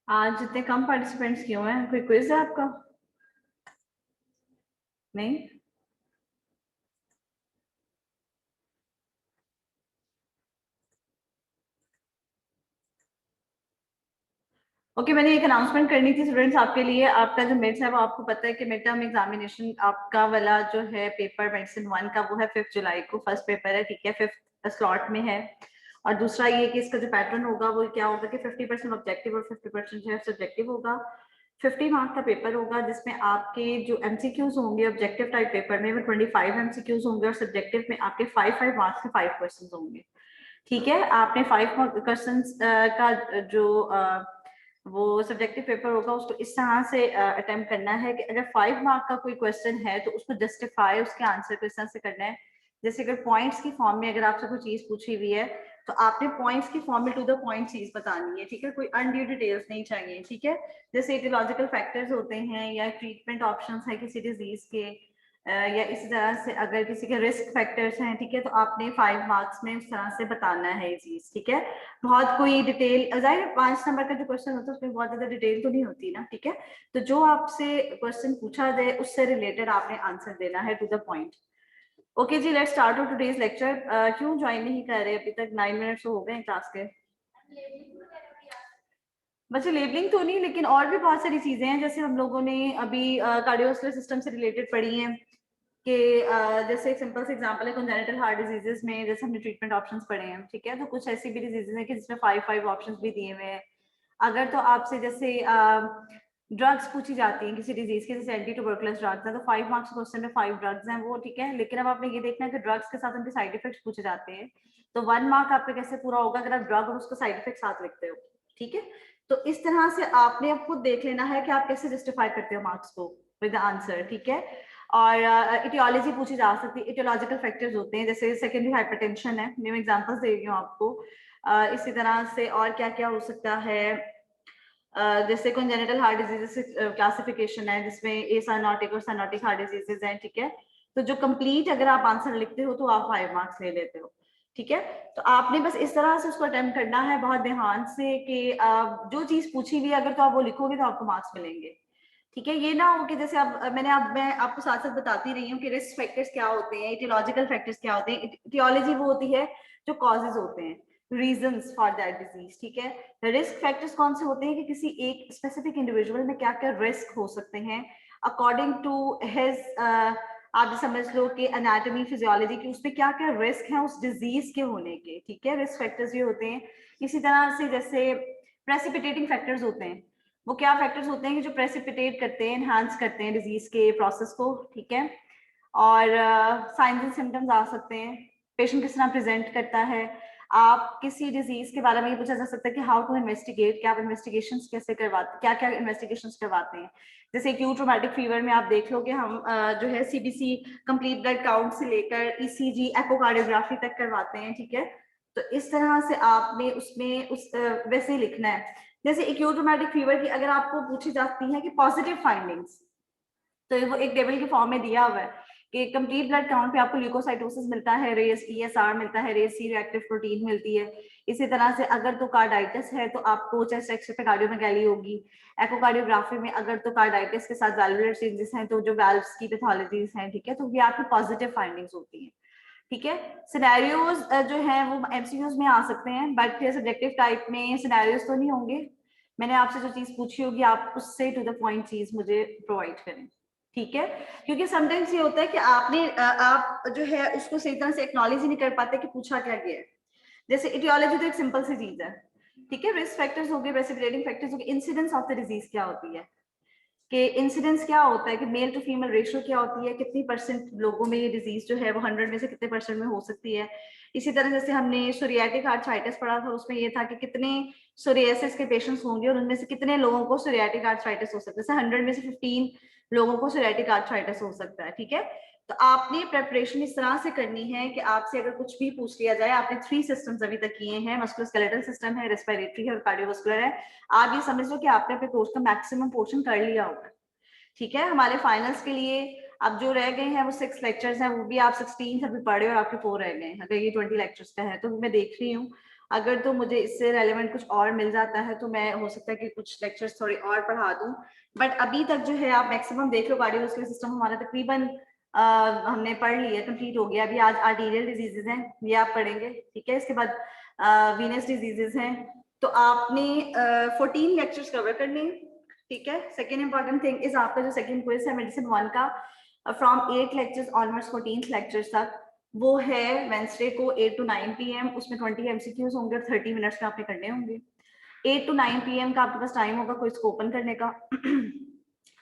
आज जितने कम पार्टिसिपेंट्स क्यों हैं? कोई क्विज है आपका? नहीं। ओके, मैंने एक अनाउंसमेंट करनी थी स्टूडेंट्स आपके लिए। आपका जो मिड्स है वो आपको पता है कि मिड टर्म एग्जामिनेशन आपका वाला जो है पेपर मेडिसिन 1 का वो है 5 जुलाई को फर्स्ट पेपर है, ठीक है, 5th स्लॉट में है। और दूसरा ये कि इसका जो पैटर्न होगा वो क्या होगा कि 50% ऑब्जेक्टिव और 50% जो है सब्जेक्टिव होगा। 50 मार्क का पेपर होगा जिसमें आपके जो एमसीक्यूज होंगे ऑब्जेक्टिव टाइप पेपर में वो 25 एमसीक्यूज होंगे और सब्जेक्टिव में आपके 5 मार्क्स के 5 क्वेश्चन होंगे। ठीक है, आपने 5 क्वेश्चन का जो वो सब्जेक्टिव पेपर होगा उसको इस तरह से अटेम्प्ट करना है कि अगर 5 मार्क का कोई क्वेश्चन है तो उसको जस्टिफाई उसके आंसर को इस तरह से करना है। जैसे अगर पॉइंट्स की फॉर्म में अगर आपसे कोई चीज पूछी हुई है तो आपने पॉइंट्स की फॉर्म में टू द पॉइंट चीज बतानी है, ठीक है, कोई अनड्यू डिटेल्स नहीं चाहिए, ठीक है। जैसे इटियोलॉजिकल फैक्टर्स होते हैं या ट्रीटमेंट ऑप्शंस है किसी डिजीज के, या इसी तरह से अगर किसी के रिस्क फैक्टर्स हैं, ठीक है, तो आपने 5 मार्क्स में उस तरह से बताना है ये चीज, ठीक है। बहुत कोई डिटेल जाहिर 5 नंबर का जो क्वेश्चन होता है उसमें बहुत ज्यादा डिटेल तो नहीं होती ना, ठीक है। तो जो आपसे क्वेश्चन पूछा जाए उससे रिलेटेड आपने आंसर देना है टू द पॉइंट। ओके जी, let's start off today's lecture. क्यों ज्वाइन नहीं कर रहे अभी तक? 9 मिनट तो हो गए क्लास के। बच्चे लेबलिंग तो नहीं, लेकिन और भी बहुत सारी चीजें हैं जैसे हम लोगों ने अभी कार्डियोवास्कुलर सिस्टम से रिलेटेड पढ़ी हैं कि जैसे एक सिंपल से एग्जांपल है कंजेनिटल हार्ट डिजीजेस में जैसे हमने ट्रीटमेंट ऑप्शंस पढ़े हैं, ठीक है। तो कुछ ऐसी भी डिजीजेस हैं कि जिसमें 5 ऑप्शंस भी दिए हुए हैं। अगर तो आपसे जैसे ड्रग्स पूछी जाती हैं किसी डिजीज के, जैसे एंटी ट्यूबरकुलस ड्रग्स है तो 5 मार्क्स क्वेश्चन में 5 ड्रग्स हैं वो, ठीक है। लेकिन अब आपने ये देखना है कि ड्रग्स के साथ उनके साइड इफेक्ट्स पूछे जाते हैं, तो 1 मार्क आपका कैसे पूरा होगा अगर आप ड्रग और उसका साइड इफेक्ट साथ लिखते हो, ठीक है। तो इस तरह से आपने अब खुद देख लेना है कि आप कैसे जस्टिफाई करते हो मार्क्स को विद आंसर, ठीक है। और इटियोलॉजी पूछी जा सकती है, इटियोलॉजिकल फैक्टर्स होते हैं जैसे सेकेंडरी हाइपरटेंशन है, मैं एग्जांपल्स दे रही हूँ आपको। इसी तरह से और क्या क्या हो सकता है, जैसे कंजेनिटल हार्ट डिजीजेस क्लासिफिकेशन है जिसमें ए साइनोटिक और साइनोटिक हार्ट डिजीजेस हैं, ठीक है। तो जो कंप्लीट अगर आप आंसर लिखते हो तो आप 5 मार्क्स ले लेते हो, ठीक है। तो आपने बस इस तरह से उसको अटेम्प्ट करना है बहुत ध्यान से कि जो चीज पूछी हुई है अगर तो आप वो लिखोगे तो आपको मार्क्स मिलेंगे, ठीक है। ये ना हो कि जैसे अब मैं आपको साथ साथ बताती रही हूँ कि रिस्क फैक्टर्स क्या होते हैं, इटियोलॉजिकल फैक्टर्स क्या होते हैं। इटियोलॉजी वो होती है जो कॉजेज होते हैं, रीजंस फॉर दैट डिजीज, ठीक है। रिस्क फैक्टर्स कौन से होते हैं कि किसी एक स्पेसिफिक इंडिविजुअल में क्या क्या रिस्क हो सकते हैं अकॉर्डिंग टू हिज, आप समझ लो कि एनाटॉमी फिजियोलॉजी की उसमें क्या क्या रिस्क है उस डिजीज के होने के, ठीक है। रिस्क फैक्टर्स ये होते हैं। इसी तरह से जैसे प्रेसिपिटेटिंग फैक्टर्स होते हैं, वो क्या फैक्टर्स होते हैं कि जो प्रेसिपिटेट करते हैं, एनहांस करते हैं डिजीज के प्रोसेस को, ठीक है। और साइंस एंड सिम्टम्स आ सकते हैं, पेशेंट किस तरह प्रेजेंट करता है। आप किसी डिजीज के बारे में ये पूछा जा सकता है कि हाउ टू इन्वेस्टिगेट, क्या आप इन्वेस्टिगेशन कैसे करवाते, क्या क्या इन्वेस्टिगेशन करवाते हैं। जैसे एक्यूट ट्रॉमेटिक फीवर में आप देख लो कि हम जो है सीबीसी कंप्लीट ब्लड काउंट से लेकर ईसीजी एकोकार्डियोग्राफी तक करवाते हैं, ठीक है। तो इस तरह से आपने उसमें उस वैसे ही लिखना है। जैसे एक्यूट ट्रॉमेटिक फीवर की अगर आपको पूछी जाती है कि पॉजिटिव फाइंडिंग्स, तो वो एक टेबल के फॉर्म में दिया हुआ है कि कंप्लीट ब्लड काउंट पे आपको ल्यूकोसाइटोसिस मिलता है, रेस ईएसआर मिलता है, रेस सी रिएक्टिव प्रोटीन मिलती है। इसी तरह से अगर तो कार्डाइटिस है तो आपको चेस्ट एक्सरे पे कार्डियोमेगाली होगी। एकोकार्डियोग्राफी में अगर तो कार्डाइटिस के साथ वैल्वुलर चेंजेस हैं तो जो वैल्व्स की पैथोलॉजीज हैं, ठीक है, तो ये आपकी पॉजिटिव फाइंडिंग्स होती हैं, ठीक है। सिनेरियोज जो है वो एमसीक्यूज में आ सकते हैं बट सब्जेक्टिव टाइप में सिनेरियोज तो नहीं होंगे। मैंने आपसे जो चीज पूछी होगी आप उससे टू द पॉइंट चीज मुझे प्रोवाइड करें, ठीक है। क्योंकि समटाइम्स ये होता है कि आपने आप जो है उसको सही तरह से एक्नॉलेज ही नहीं कर पाते कि पूछा क्या गया है। जैसे इटियोलॉजी तो एक सिंपल सी चीज है, ठीक है। रिस्क फैक्टर्स हो गए, प्रेसिपिटेटिंग फैक्टर्स हो गए, इंसिडेंस ऑफ द डिजीज क्या होती है कि इंसिडेंस क्या होता है कि मेल टू फीमेल रेशियो क्या होती है, कितनी परसेंट लोगों में ये डिजीज जो है वो 100 में से कितने परसेंट में हो सकती है। इसी तरह जैसे हमने सोरियाटिक आर्थराइटिस पढ़ा था उसमें ये था कि कितने सोरियासिस के पेशेंट्स होंगे और उनमें से कितने लोगों को सोरियाटिक आर्थराइटिस हो सकता है, जैसे 100 में से 15 लोगों को सोरियाटिक आर्थराइटिस हो सकता है, ठीक है। तो आपने प्रेपरेशन इस तरह से करनी है कि आपसे अगर कुछ भी पूछ लिया जाए, आपने 3 सिस्टम्स अभी तक किए हैं, मस्कुलोस्केलेटल सिस्टम है, रेस्पिरेटरी है और कार्डियोवास्कुलर है। आप ये समझ लो कि आपने अपने कोर्स का मैक्सिमम पोर्शन कर लिया होगा, ठीक है। हमारे फाइनल्स के लिए अब जो रह गए हैं वो 6 लेक्चर्स हैं, वो भी आप 16 अभी पढ़े और आपके 4 रह गए हैं। अगर ये 20 लेक्चर्स का है तो मैं देख रही हूँ अगर तो मुझे इससे रेलेवेंट कुछ और मिल जाता है तो मैं हो सकता है कि कुछ लेक्चर्स थोड़े और पढ़ा दूं, बट अभी तक जो है आप मैक्सिमम देख लो कार्डियोवैस्कुलर सिस्टम हमारा तकरीबन हमने पढ़ लिया, कंप्लीट हो गया। अभी आज आर्टीरियल डिजीजेज हैं, ये आप पढ़ेंगे, ठीक है। इसके बाद वीनस डिजीजेज हैं, तो आपने 14 लेक्चर्स कवर करने हैं, ठीक है। सेकेंड इंपॉर्टेंट थिंग इज आपका जो सेकेंड क्विज है मेडिसिन 1 का, फ्रॉम 8 लेक्चर्स ऑनवर्ड्स 14 लेक्चर्स तक, वो है वेंसडे को 8 to 9 PM। उसमें 20 MCQs होंगे और 30 मिनट्स में आपने करने होंगे। 8 to 9 PM का आपके पास टाइम होगा क्विज को ओपन करने का।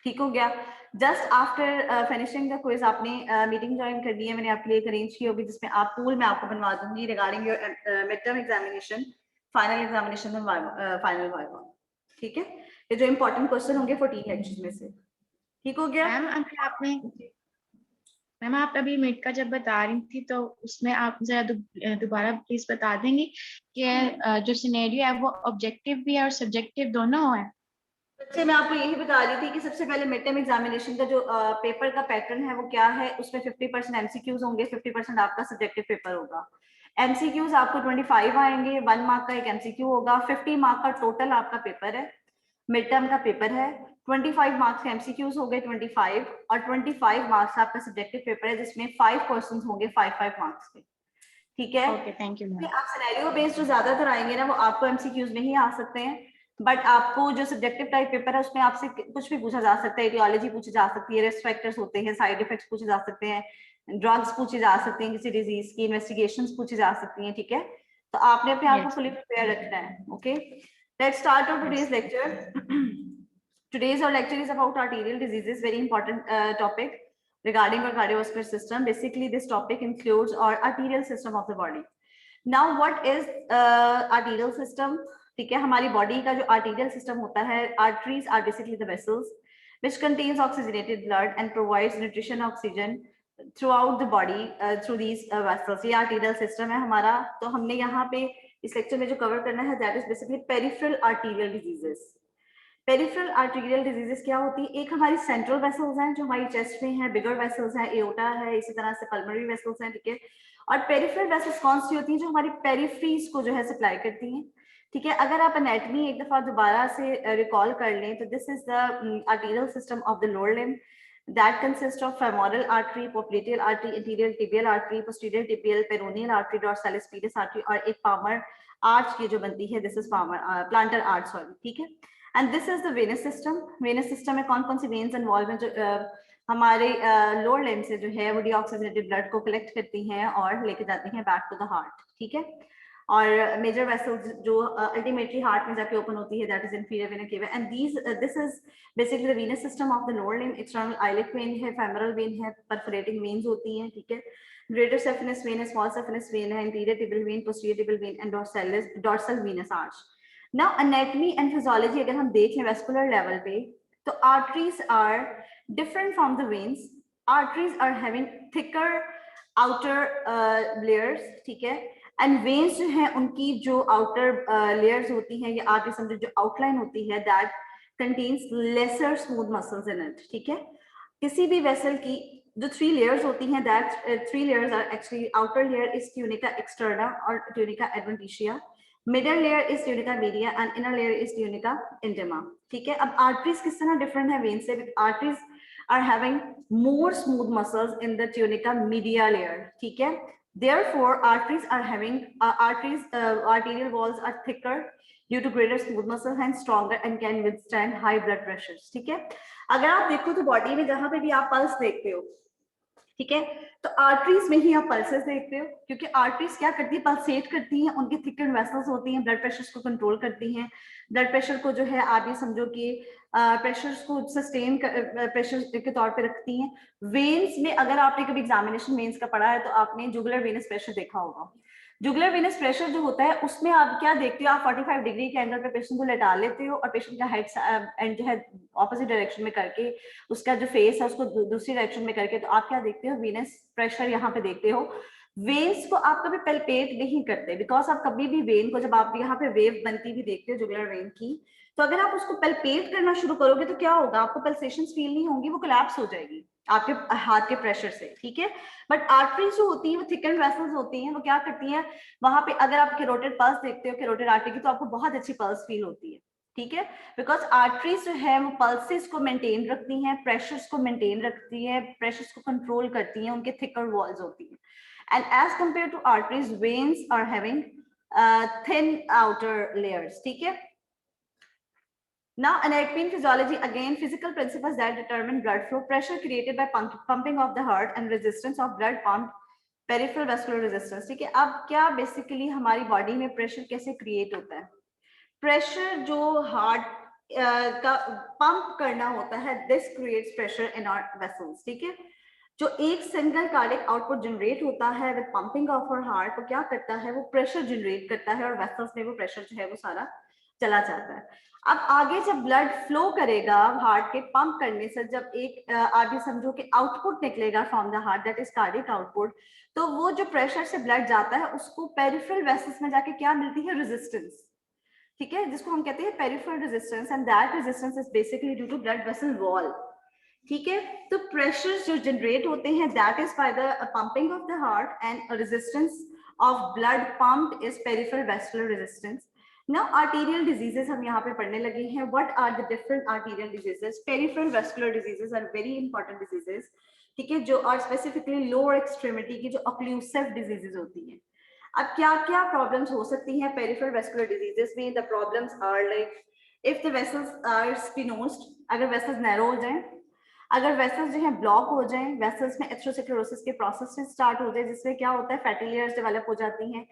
ठीक हो गया। Just after finishing the quiz आपने मीटिंग ज्वाइन करनी है, मैंने आपके लिए अरेंज की होगी, जिसमें आप पूल में आपको बनवा दूंगी regarding your mid term examination, final examination, final viva, ठीक है। ये जो इंपॉर्टेंट क्वेश्चन होंगे 14 लेक्चर्स में से, ठीक हो गया। मैम आप अभी मिड का जब बता रही थी तो उसमें आप जरा दोबारा प्लीज बता देंगी कि जो सिनेरियो है वो ऑब्जेक्टिव भी है और सब्जेक्टिव दोनों है। बच्चे मैं आपको यही बता रही थी कि सबसे पहले मिड टर्म एग्जामिनेशन का जो पेपर का पैटर्न है वो क्या है, उसमें 50% MCQs होंगे, 50% आपका सब्जेक्टिव पेपर होगा। MCQs आपको 25 आएंगे, 1 मार्क का एक MCQ होगा, 50 मार्क का टोटल आपका पेपर है, मिड टर्म का पेपर है। 25 मार्क्स के MCQs हो गए 25, और 25 मार्क्स आपका सब्जेक्टिव पेपर है, जिसमें 5 क्वेश्चंस होंगे 5 मार्क्स के, ठीक है। Okay, thank you ma'am. आप सिनेरियो बेस्ड जो ज्यादातर आएंगे ना वो आपको MCQs में ही आ सकते हैं, बट आपको जो सब्जेक्टिव टाइप पेपर है उसमें आपसे कुछ भी पूछा जा सकता है, एटियोलॉजी पूछी जा सकती है, रिस्क फैक्टर्स होते हैं, साइड इफेक्ट्स पूछे जा सकते हैं, ड्रग्स पूछे जा सकते हैं, किसी डिजीज की इन्वेस्टिगेशंस पूछी जा सकती हैं, ठीक है। तो आपने अपने आप को फुली प्रिपेयर रखना है, okay. Let's start our today's lecture. Today's our lecture is about arterial diseases, very important topic regarding our cardiovascular system. Basically, this topic includes our arterial system of the body. Now, what is arterial system? ठीक है, हमारी body का जो arterial system होता है, arteries are basically the vessels which contains oxygenated blood and provides nutrition oxygen throughout the body through these vessels. ये arterial system है हमारा। तो हमने यहाँ पे इस लेक्चर में जो कवर करना है that is basically peripheral arterial diseases. Peripheral arterial diseases क्या होती है? एक हमारी सेंट्रल वेसल्स हैं जो हमारी चेस्ट में है, बिगर वेसल्स हैं, एओर्टा है, इसी तरह से पल्मोनरी वेसल्स हैं, ठीक है। और पेरिफेरल वेसल्स कौन सी होती हैं? जो हमारी पेरिफ्रीज को जो है सप्लाई करती हैं, ठीक है। अगर आप एनाटॉमी एक दफा दोबारा से रिकॉल कर लें तो this is the arterial system of the lower limb that consists of femoral artery, popliteal artery, anterior tibial artery, posterior tibial, peroneal artery, dorsalis pedis artery, और एक palmar arch की जो बनती है, this is palmar plantar arch, sorry, ठीक है। And this is the venous system. Venous system में कौन कौन सी वेन्स इन्वॉल्व हैं? जो हमारे लोअर लिम्ब से जो है वो डीऑक्सीजनेटेड ब्लड को कलेक्ट करती हैं और लेके जाती हैं बैक टू द हार्ट, ठीक है। और मेजर वेसल्स जो अल्टीमेटली हार्ट में जाके ओपन होती है, that is inferior vena cava, and this is basically the venous system of the lower limb. External iliac vein है, फेमोरल वेन है, परफोरेटिंग वेन्स होती हैं, ठीक है। ग्रेटर सेफिनस वेन है, स्मॉल सेफिनस वेन है, anterior tibial vein, posterior tibial vein, and dorsal venous arch. Now anatomy and physiology अगर हम देखें वेस्कुलर लेवल पे, तो arteries are different from the veins. Arteries are having thicker outer layers, ठीक है। And veins जो है उनकी जो आउटर लेयर्स होती हैं या आगे समझो जो आउटलाइन होती है, that contains lesser smooth muscles in it, ठीक है। किसी भी वेसल की जो 3 लेयर्स होती हैं, that 3 layers are actually outer layer is tunica externa और tunica adventitia, middle layer is tunica media and inner layer is tunica intima, ठीक है। अब आर्टरीज किस तरह डिफरेंट है वेन से? Arteries are having more smooth muscles in the tunica media layer, ठीक है। Therefore, arteries are having arterial walls are thicker due to greater smooth muscle and stronger and can withstand high blood pressures, ठीक है। अगर आप देखो तो body में जहां पे भी आप पल्स देखते हो, ठीक है, तो आर्टरीज में ही आप पल्सेस देखते हो, क्योंकि आर्टरीज क्या करती है? पल्सेट करती हैं, उनकी थिकन वेसल्स होती हैं, ब्लड प्रेशर को कंट्रोल करती हैं, ब्लड प्रेशर को जो है आप ये समझो कि प्रेशर को सस्टेन प्रेशर के तौर पे रखती हैं। वेन्स में अगर आपने कभी एग्जामिनेशन वेन्स का पढ़ा है तो आपने जुगुलर वेनस प्रेशर देखा होगा। जुगुलर वेनस प्रेशर जो होता है उसमें आप क्या देखते हो? आप 45 डिग्री के एंगल पे पेशेंट को लेटा लेते हो और पेशेंट का हेड एंड जो है ऑपोजिट डायरेक्शन में करके, उसका जो फेस है उसको दूसरी डायरेक्शन में करके, तो आप क्या देखते हो? वेनस प्रेशर यहाँ पे देखते हो। वेन्स को आप कभी पेल्पेट नहीं करते, बिकॉज आप कभी भी वेन को, जब आप यहाँ पे वेव बनती भी देखते हो जुगुलर वेन की, तो अगर आप उसको पेल्पेट करना शुरू करोगे तो क्या होगा, आपको पल्सेशंस फील नहीं होंगी, वो कोलैप्स हो जाएगी आपके हाथ के प्रेशर से, ठीक है। बट आर्टरीज जो होती है वो थिकन वेसल्स होती हैं, वो क्या करती हैं, वहां पे अगर आप कैरोटिड पल्स देखते हो कैरोटिड आर्टरी की, तो आपको बहुत अच्छी पल्स फील होती है, ठीक है, बिकॉज आर्टरीज जो है वो पल्सेस को मेंटेन रखती हैं, प्रेशर्स को मेंटेन रखती है, प्रेशर्स को कंट्रोल करती हैं, उनके थिकर वॉल्स होती हैं। And as compared to arteries, veins are having thin outer layers, ठीक है। Now, anatomy and physiology, again, physical principles that determine blood flow, pressure created by pumping of the heart and resistance of blood pumped, peripheral vascular resistance, ठीक है। अब क्या basically हमारी body में pressure कैसे create होता है, प्रेशर जो हार्ट का पंप करना होता है, this creates pressure in our vessels, ठीक है। जो एक सिंगल कार्डिक आउटपुट जनरेट होता है with pumping of our heart, वो क्या करता है, वो प्रेशर जनरेट करता है और वेसल्स में वो प्रेशर जो है वो सारा चला जाता है। अब आगे जब ब्लड फ्लो करेगा हार्ट के पंप करने से, जब एक आगे समझो कि आउटपुट निकलेगा from the heart, that is cardiac output, तो वो जो प्रेशर से ब्लड जाता है उसको पेरिफेरल वेसल्स में जाके क्या मिलती है, रेजिस्टेंस, ठीक है, जिसको हम कहते हैं peripheral resistance, and that resistance is basically due to blood vessel wall, ठीक है। तो प्रेशर्स जो जनरेट होते हैं that is by the pumping of the heart, and resistance of blood pumped is peripheral vascular resistance. Now arterial diseases हम यहाँ पे पढ़ने लगे हैं, what are the different arterial diseases, peripheral vascular diseases are very important diseases, ठीक है, जो और स्पेसिफिकली लोअर एक्सट्रीमिटी की जो ऑक्लूसिव डिजीजेस होती हैं। अब क्या क्या प्रॉब्लम्स हो सकती हैं पेरिफेरल वेस्कुलर डिजीजेस में, the problems are like if the vessels are stenosed, अगर वेसल्स नैरो हो जाएं, अगर वेसल्स जो है ब्लॉक हो जाएं, वेसल्स में एथेरोस्क्लेरोसिस के प्रोसेस स्टार्ट हो जाए, जिसमें क्या होता है फैटी लेयर्स डेवलप हो जाती हैं,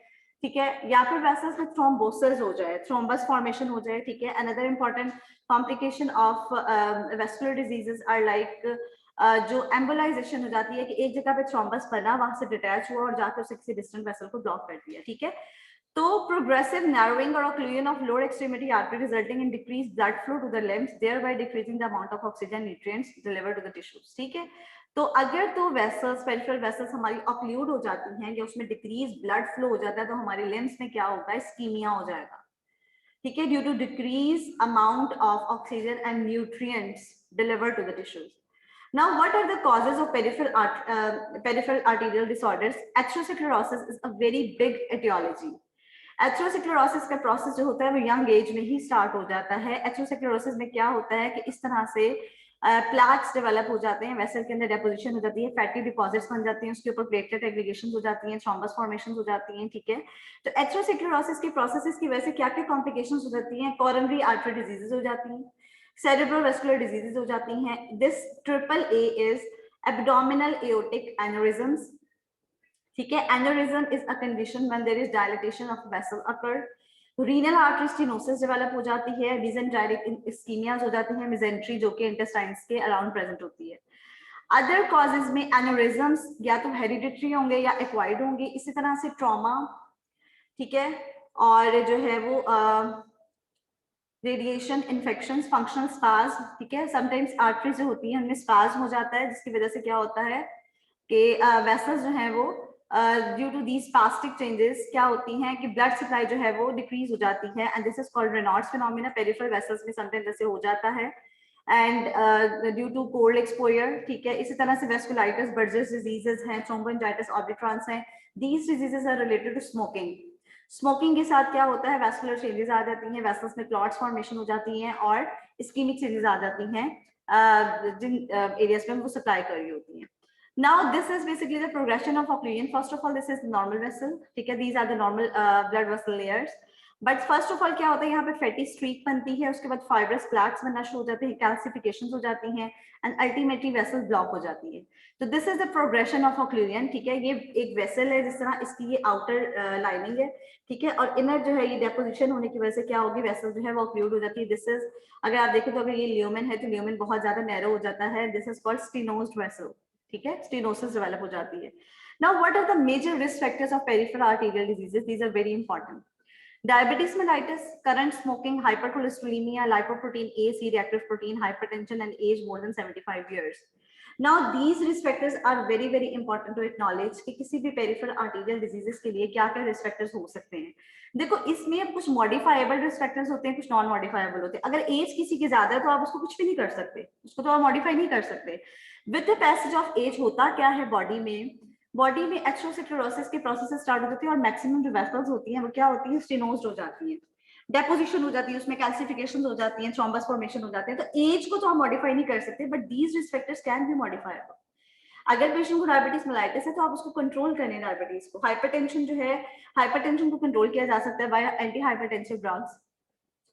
ठीक है, या फिर वेसल्स में थ्रोम्बोसिस हो जाए, थ्रोम्बस फॉर्मेशन हो जाए, ठीक है। Another important complication of vascular diseases are like जो एम्बोलाइजेशन हो जाती है कि एक जगह पे थ्रोम्बस बना, वहां से डिटैच हुआ और जाकर उसे किसी डिस्टेंट वेसल को ब्लॉक कर दिया, ठीक है। तो progressive narrowing or occlusion of lower extremity artery resulting in decreased blood flow to the limbs, thereby decreasing the amount of oxygen nutrients delivered to the tissues, ठीक है। तो अगर तो वेसल्स, पेरिफेरल वेसल्स हमारी ऑक्लूड हो जाती हैं या उसमें डिक्रीज ब्लड फ्लो हो जाता है, तो हमारे लिम्स में क्या होगा, इस्कीमिया हो जाएगा, ठीक है, due to decrease amount of oxygen and nutrients delivered to the tissues. Now, what are the causes of peripheral arterial disorders? Atherosclerosis is a very big etiology. Atherosclerosis का प्रोसेस जो होता है वो यंग एज में ही start हो जाता है। Atherosclerosis में क्या होता है कि इस तरह से प्लैक्स डेवलप हो जाते हैं, वेसल के अंदर डेपोजिशन हो जाती है, फैटी डिपॉजिट्स बन जाती हैं, उसके ऊपर प्लेटलेट एग्रीगेशन हो जाती हैं, थ्रोम्बस फॉर्मेशन हो जाती हैं, ठीक है। तो एथेरोस्क्लेरोसिस के प्रोसेस की वजह से क्या क्या कॉम्प्लिकेशंस हो जाती हैं, कोरोनरी आर्टरी डिजीजेस हो जाती हैं, सेरेब्रोवास्कुलर डिजीजेस हो जाती हैं। This triple A is abdominal aortic aneurysms, ठीक है। Aneurysm is a condition when there is dilatation of vessel occur, renal artery stenosis develop हो जाती है, डिसेंट्राइटिक इस्कीमियाज हो जाती हैं, मेसेंट्री जो कि इंटेस्टाइन्स के अराउंड प्रेजेंट होती है। अदर कॉजेज में एन्यूरिज्म्स या तो हेरिडिटरी होंगे या एक्वायर्ड होंगे, इसी तरह से ट्रॉमा, ठीक है, और जो है वो रेडिएशन, इन्फेक्शन, फंक्शनल स्पाज, ठीक है। समटाइम्स आर्टरी जो होती है उनमें स्पाज हो जाता है, जिसकी वजह से क्या होता है कि वेसल्स जो है वो due to these spastic changes क्या होती हैं कि ब्लड सप्लाई जो है वो डिक्रीज हो जाती है, and this is called Raynaud's phenomena. Peripheral vessels में समटाइम्स ऐसे हो जाता है, and due to cold exposure, ठीक है। इसी तरह से वेस्कुलाइटिस, बर्जर्स डिजीजेस हैं, थ्रोम्बोइंजाइटिस ऑब्लिट्रांस हैं, these diseases are related to smoking. Smoking के साथ क्या होता है, वेस्कुलर चेंजेस आ जाती हैं, वेसल्स में क्लॉट्स फॉर्मेशन हो जाती हैं और इस्कीमिक चेंजेस आ जाती हैं जिन एरियाज में वो सप्लाई कर रही होती हैं। Now this is basically the progression of occlusion. First of all, this is normal vessel, ठीक है, these are the normal blood vessel layers. But first of all क्या होता है, यहाँ पे फैटी स्ट्रीक बनती है, उसके बाद फाइब्रस प्लैक्स बनना शुरू हो जाते हैं, कैल्सिफिकेशंस हो जाती हैं, एंड अल्टीमेटली वेसल ब्लॉक हो जाती है। तो this is the progression of occlusion, ठीक है। ये एक वेसल है, जिस तरह इसकी ये आउटर लाइनिंग है, ठीक है, और इनर जो है ये डेपोजिशन होने की वजह से क्या होगी, वेसल जो है वो ऑक्लूड हो जाती है। दिस इज, अगर आप देखें तो अगर ये ल्यूमेन है तो ल्यूमेन बहुत ज्यादा नैरो हो जाता है, this is called stenosed vessel, ठीक है, स्टेनोसिस डेवलप हो जाती है। Now what are the major risk factors of peripheral arterial diseases, these are very important. Diabetes mellitus, current smoking, hypercholesterolaemia, lipoprotein A, C reactive protein, hypertension and age more than 75 years. Now these risk factors are very very important to acknowledge कि किसी भी peripheral arterial diseases के लिए क्या क्या risk factors हो सकते हैं। देखो इसमें कुछ मॉडिफाइबल रिस्क फैक्टर्स होते हैं, कुछ नॉन मॉडिफाइबल होते हैं। अगर एज किसी की ज्यादा है तो आप उसको कुछ भी नहीं कर सकते, उसको तो आप मॉडिफाई नहीं कर सकते। With the passage of age होता क्या है बॉडी में एथेरोस्क्लेरोसिस के प्रोसेस स्टार्ट हो जाती है और मैक्सिमम जो वेसल्स होती हैं वो क्या होती है, स्टेनोज्ड हो जाती हैं, डेपोजिशन हो जाती है, उसमें कैल्सिफिकेशन हो जाती है, थ्रोम्बस फॉर्मेशन हो जाते हैं। तो एज को तो आप मॉडिफाई नहीं कर सकते, but these risk factors can be modifiable. अगर पेशेंट को डायबिटीज मेलाइटिस है तो आप उसको कंट्रोल करें डायबिटीज को। हाइपरटेंशन जो है, हाइपरटेंशन को कंट्रोल किया जा सकता है bye anti hypertensive drugs.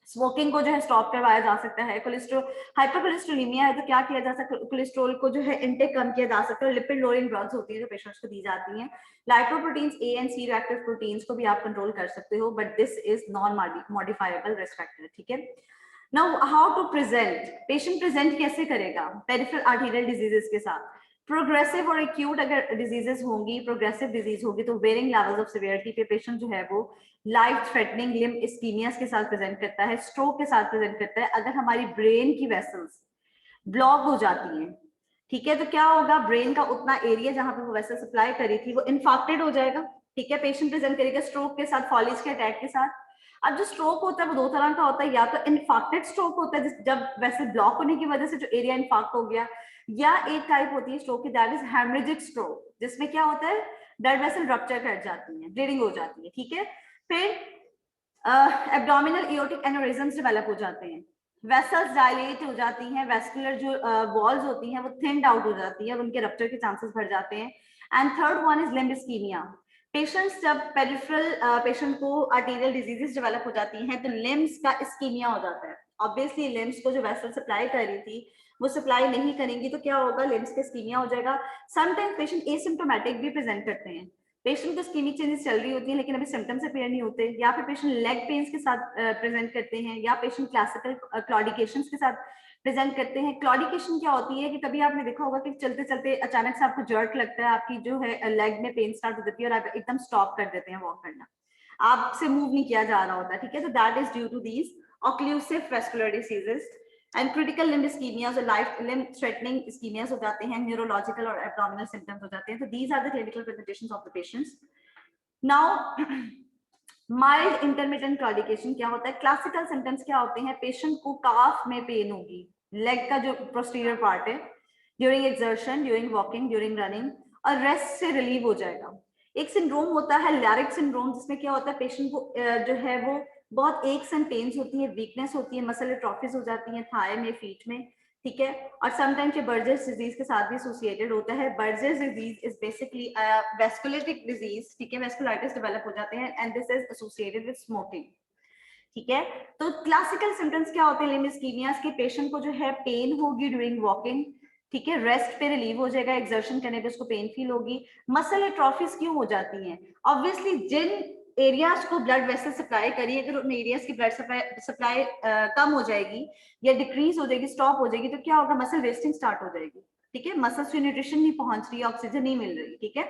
Smoking को जो है स्टॉप करवाया जा सकता है। कोलेस्ट्रॉल, हाइपरकोलेस्ट्रोलीमिया है तो क्या किया जा सकता है, कोलेस्ट्रॉल को जो है इंटेक कम किया जा सकता है। लिपिड लोअरिंग ड्रग्स होती है जो पेशेंट्स को दी जाती हैं। Lipoproteins A and C reactive proteins को भी आप कंट्रोल कर सकते हो, but this is non modifiable risk factor, ठीक है। Now how to present, patient present कैसे करेगा पेरिफेरल आर्टेरियल डिजीजेस के साथ। प्रोग्रेसिव और एक्यूट अगर डिजीजेस होंगी, प्रोग्रेसिव डिजीज होगी तो वेरिंग लेवल्स ऑफ सिवियरिटी पे पेशेंट जो है वो लाइफ थ्रेटनिंग लिम्ब इस्कीमियास के साथ प्रेजेंट करता है, स्ट्रोक के साथ प्रेजेंट करता है। अगर हमारी ब्रेन की वेसल्स ब्लॉक हो जाती हैं, ठीक है, तो क्या होगा, ब्रेन का उतना एरिया जहां पे वो वेसल सप्लाई करी थी वो इन्फेक्टेड हो जाएगा, ठीक है। पेशेंट प्रेजेंट करेगा स्ट्रोक के साथ, फॉलीज के अटैक के साथ। अब जो स्ट्रोक होता है वो दो तरह का होता है, या तो इन्फेक्टेड स्ट्रोक होता है जब वेसल ब्लॉक होने की वजह से जो एरिया इन्फेक्ट हो गया, या एक टाइप होती है स्ट्रोक की, दैट इज हेमरेजिक स्ट्रोक, जिसमें क्या होता है ब्लड वेसल रप्चर कर जाती है, ब्लीडिंग हो जाती है, ठीक है। फिर एब्डोमिनल एओर्टिक एन्यूरिज्म्स डेवलप हो जाते हैं, वेसल्स डायलेट हो जाती हैं, वेस्कुलर जो वॉल्स होती हैं वो थिन्ड आउट हो जाती है और उनके रप्चर के चांसेस बढ़ जाते हैं। And third one is limb ischemia. Patients जब पेरिफेरल पेशेंट को आर्टेरियल डिजीजेस डेवलप हो जाती हैं तो लिम्ब्स का इस्कीमिया हो जाता है। ऑब्वियसली लिम्ब्स को जो वेसल सप्लाई कर रही थी वो सप्लाई नहीं करेंगी तो क्या होगा, लिम्ब्स का इस्कीमिया हो जाएगा। समटाइम्स पेशेंट एसिम्प्टोमेटिक भी प्रेजेंट करते हैं, पेशेंट को स्कीमिक चेंजेस चल रही होती है लेकिन अभी सिम्टम्स अपीयर नहीं होते, या फिर पेशेंट लेग पेन्स के साथ प्रेजेंट करते हैं, या पेशेंट क्लासिकल क्लॉडिकेशंस के साथ प्रेजेंट करते हैं। क्लॉडिकेशन क्या होती है कि कभी आपने देखा होगा कि चलते चलते अचानक से आपको जर्क लगता है, आपकी जो है लेग में पेन स्टार्ट हो जाती है और आप एकदम स्टॉप कर देते हैं वॉक करना, आपसे मूव नहीं किया जा रहा होता, ठीक है। तो that is due to these occlusive vascular diseases and critical limb ischemias और लाइफ लिम्ब थ्रेटनिंग इस्कीमियाज हो जाते हैं, न्यूरोलॉजिकल और एब्डोमिनल सिम्टम्स हो जाते हैं। तो these are the clinical presentations of the patients. Now mild intermittent claudication क्या होता है, क्लासिकल सिम्टम्स क्या होते हैं, पेशेंट को काफ में पेन होगी, लेग का जो पोस्टीरियर पार्ट है, during exertion, during walking, during running, और रेस्ट से रिलीव हो जाएगा। एक सिंड्रोम होता है लैरिक सिंड्रोम, जिसमें क्या होता है पेशेंट को जो है वो बहुत एक्स एंड पेन्स होती है, वीकनेस होती है, मसल एट्रोफीज हो जाती है थाई में, फीट में, ठीक है। और समटाइम्स ये बर्जर्स डिजीज के साथ भी एसोसिएटेड होता है। Buerger's disease is basically vasculitic disease, ठीक है, वेस्कुलाइटिस डेवलप हो जाते हैं and this is associated with smoking, ठीक है। तो क्लासिकल सिम्टम्स क्या होते हैं लिम्ब इस्कीमियास के, पेशेंट को जो है पेन होगी ड्यूरिंग वॉकिंग, ठीक है, रेस्ट पे रिलीव हो जाएगा, एक्सर्शन करने पे उसको पेन फील होगी। मसल एट्रोफीज क्यों हो जाती हैं, ऑब्वियसली जिन एरियाज को ब्लड वेसल सप्लाई करिए, अगर उन एरियाज की ब्लड सप्लाई कम हो जाएगी या डिक्रीज हो जाएगी, स्टॉप हो जाएगी, तो क्या होगा, मसल वेस्टिंग स्टार्ट हो जाएगी, ठीक है, मसल्स में न्यूट्रिशन नहीं पहुंच रही, ऑक्सीजन नहीं मिल रही, ठीक है।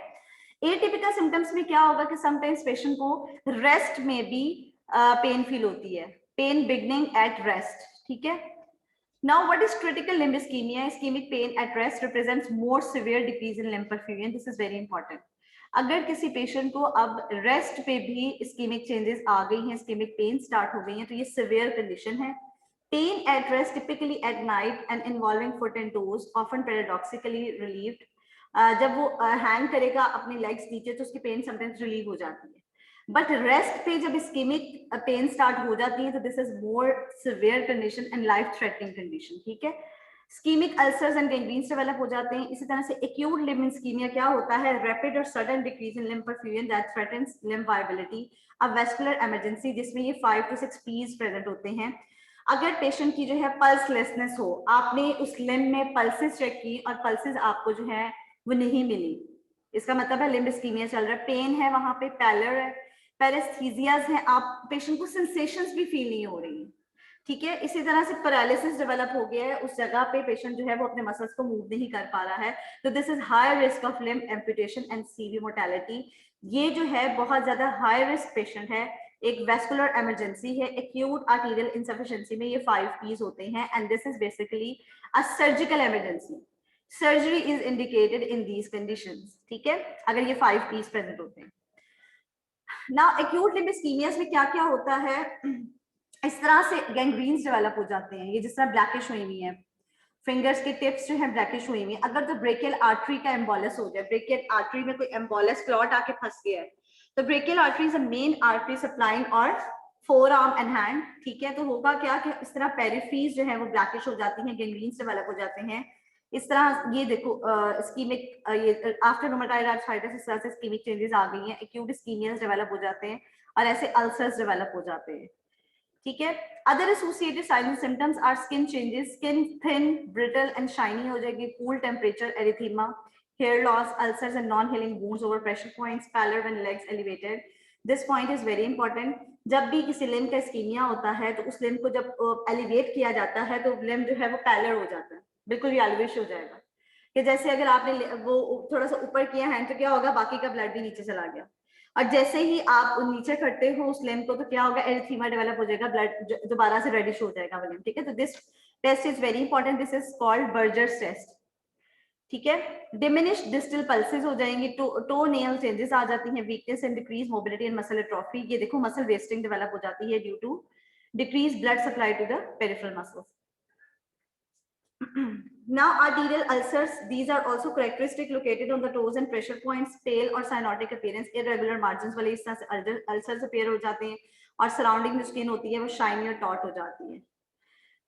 एटिपिकल सिम्टम्स में क्या होगा कि समटाइम्स पेशेंट को रेस्ट में भी पेन फील होती है, पेन बिगनिंग एट रेस्ट, ठीक है। Now, what is critical limb ischemia? Ischemic pain at rest represents more severe decrease in limb perfusion. This is very important. अगर किसी पेशेंट को अब रेस्ट पे भी ischemic changes आ गई हैं, ischemic pain start हो गई हैं, तो ये severe condition है। Pain at rest typically at night and involving foot and toes, often paradoxically relieved. जब वो हैंग करेगा अपने लेग्स नीचे तो उसकी पेन समटाइम्स रिलीव हो जाती है, बट रेस्ट पे जब इस्कीमिक पेन स्टार्ट हो जाती है तो this is more severe condition and life threatening condition, ठीक है। स्कीमिक अल्सर्स एंड गैंग्रीन्स डेवलप हो जाते हैं। इसी तरह से एक्यूट लिम्ब इस्कीमिया क्या होता है, रैपिड और sudden decrease in limb perfusion that threatens limb viability, a vascular emergency, जिसमें ये 5 to 6 पीस प्रेजेंट होते हैं। अगर पेशेंट की जो है पल्सलेसनेस हो, आपने उस लिम्ब में पल्सेस चेक की और पल्सेस आपको जो है वो नहीं मिली, इसका मतलब है लिम्ब इस्कीमिया चल रहा है, पेन है वहां पे, पैलर है, पैरेस्थीजियाज है, आप पेशेंट को सेंसेशंस भी फील नहीं हो रही, ठीक है। इसी तरह से पैरालिसिस डेवलप हो गया है, उस जगह पे पेशेंट जो है वो अपने मसल्स को मूव नहीं कर पा रहा है, तो this is high risk of limb amputation and severe mortality. ये जो है बहुत ज्यादा हाई रिस्क पेशेंट है, एक वेस्कुलर इमरजेंसी है, एक्यूट आर्टेरियल इनसफिशिएंसी में ये 5 पीस होते हैं and this is basically a surgical emergency, surgery is indicated in these conditions, ठीक है, अगर ये 5 P's प्रेजेंट होते हैं। ना एक्यूट लिम्ब इस्कीमियास में क्या क्या होता है, इस तरह से गैंग्रीन्स डेवलप हो जाते हैं, ये जिस तरह ब्लैकिश हुई हुई है, फिंगर्स के टिप्स जो है ब्लैकिश हुई हुई है। अगर तो ब्रेकियल आर्टरी का एम्बोलस हो जाए, ब्रेकियल आर्टरी में कोई एम्बोलस क्लॉट आके फंस गया है, तो brachial artery is a main artery supplying और फोर आर्म एंड हैंड, ठीक है, तो होगा क्या कि इस तरह पेरिफीज जो है वो ब्लैकिश हो जाती हैं, गैंग्रीन्स डेवलप हो जाते हैं। इस तरह ये देखो इस्कीमिक ये आफ्टर रूमेटॉइड आर्थराइटिस इस तरह से इस्कीमिक चेंजेस आ गई हैं, एक्यूट इस्कीमियास डेवलप हो जाते हैं और ऐसे अल्सर्स डेवलप हो जाते हैं, ठीक है। Other associated signs and symptoms are skin changes, skin thin brittle and shiny हो जाएगी, cool temperature, erythema, hair loss, ulcers and non healing wounds over pressure points, pallor when legs elevated. This point is very important. जब भी किसी limb का ischemia होता है तो उस लिम्ब को जब एलिवेट किया जाता है तो लिम्ब जो है वो पैलर हो जाता है, बिल्कुल येलोइश हो जाएगा, कि जैसे अगर आपने वो थोड़ा सा ऊपर किया है तो क्या होगा, बाकी का ब्लड भी नीचे चला गया, और जैसे ही आप नीचे करते हो उस लिम्ब को तो क्या होगा, एरिथीमा डेवलप हो जाएगा, ब्लड दोबारा से रेडिश हो जाएगा वो लिम्ब, ठीक है। तो this test is very important, this is called Buerger's test, ठीक है। डिमिनिश डिस्टल पल्सेस हो जाएंगी, टो नेल चेंजेस आ जाती हैं, weakness and decrease mobility and muscle atrophy, ये देखो मसल वेस्टिंग डेवलप हो जाती है due to decrease blood supply to the peripheral muscles. Now arterial ulcers, these are also characteristic, located on the toes and pressure points, pale or cyanotic appearance, irregular margins वाले इस तरह से ulcers appear हो जाते हैं, और surrounding जो skin होती है वो शाइनी और टॉट हो जाती है,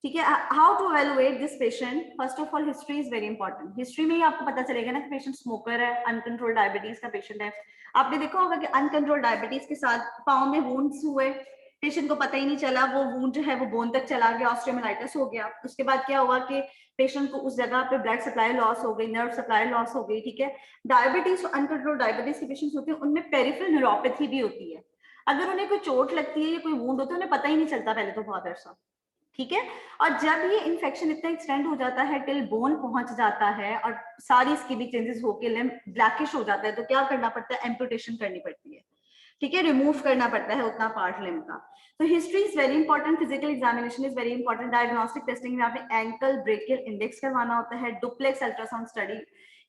ठीक है। How to evaluate this patient, first of all history is very important. History में ही आपको पता चलेगा ना कि पेशेंट स्मोकर है, अनकंट्रोल डायबिटीज का पेशेंट है। आपने देखा होगा कि अनकंट्रोल डायबिटीज के साथ पाँव में वुंड्स हुए, पेशेंट को पता ही नहीं चला, वो वुंड जो है वो बोन तक चला गया, ऑस्टियोमाइलाइटिस हो गया। उसके बाद क्या हुआ कि पेशेंट को उस जगह पे ब्लड सप्लाई लॉस हो गई, नर्व सप्लाई लॉस हो गई, ठीक है। डायबिटीज, अनकंट्रोल डायबिटीज के पेशेंट्स होते हैं उनमें पेरिफेरल न्यूरोपैथी भी होती है। अगर उन्हें कोई चोट लगती है या कोई वुंड होता है उन्हें पता ही नहीं चलता पहले तो बहुत अरसा, ठीक है। और जब ये इन्फेक्शन इतना एक्सटेंड हो जाता है टिल बोन पहुंच जाता है और सारी स्किमिक चेंजेस होके लिम्ब ब्लैकिश हो जाता है, तो क्या करना पड़ता है, एम्पुटेशन करनी पड़ती है, ठीक है, रिमूव करना पड़ता है उतना पार्ट लिम्ब का। तो history is very important, physical examination is very important, diagnostic testing में आपने एंकल ब्रेकियल इंडेक्स करवाना होता है, duplex ultrasound study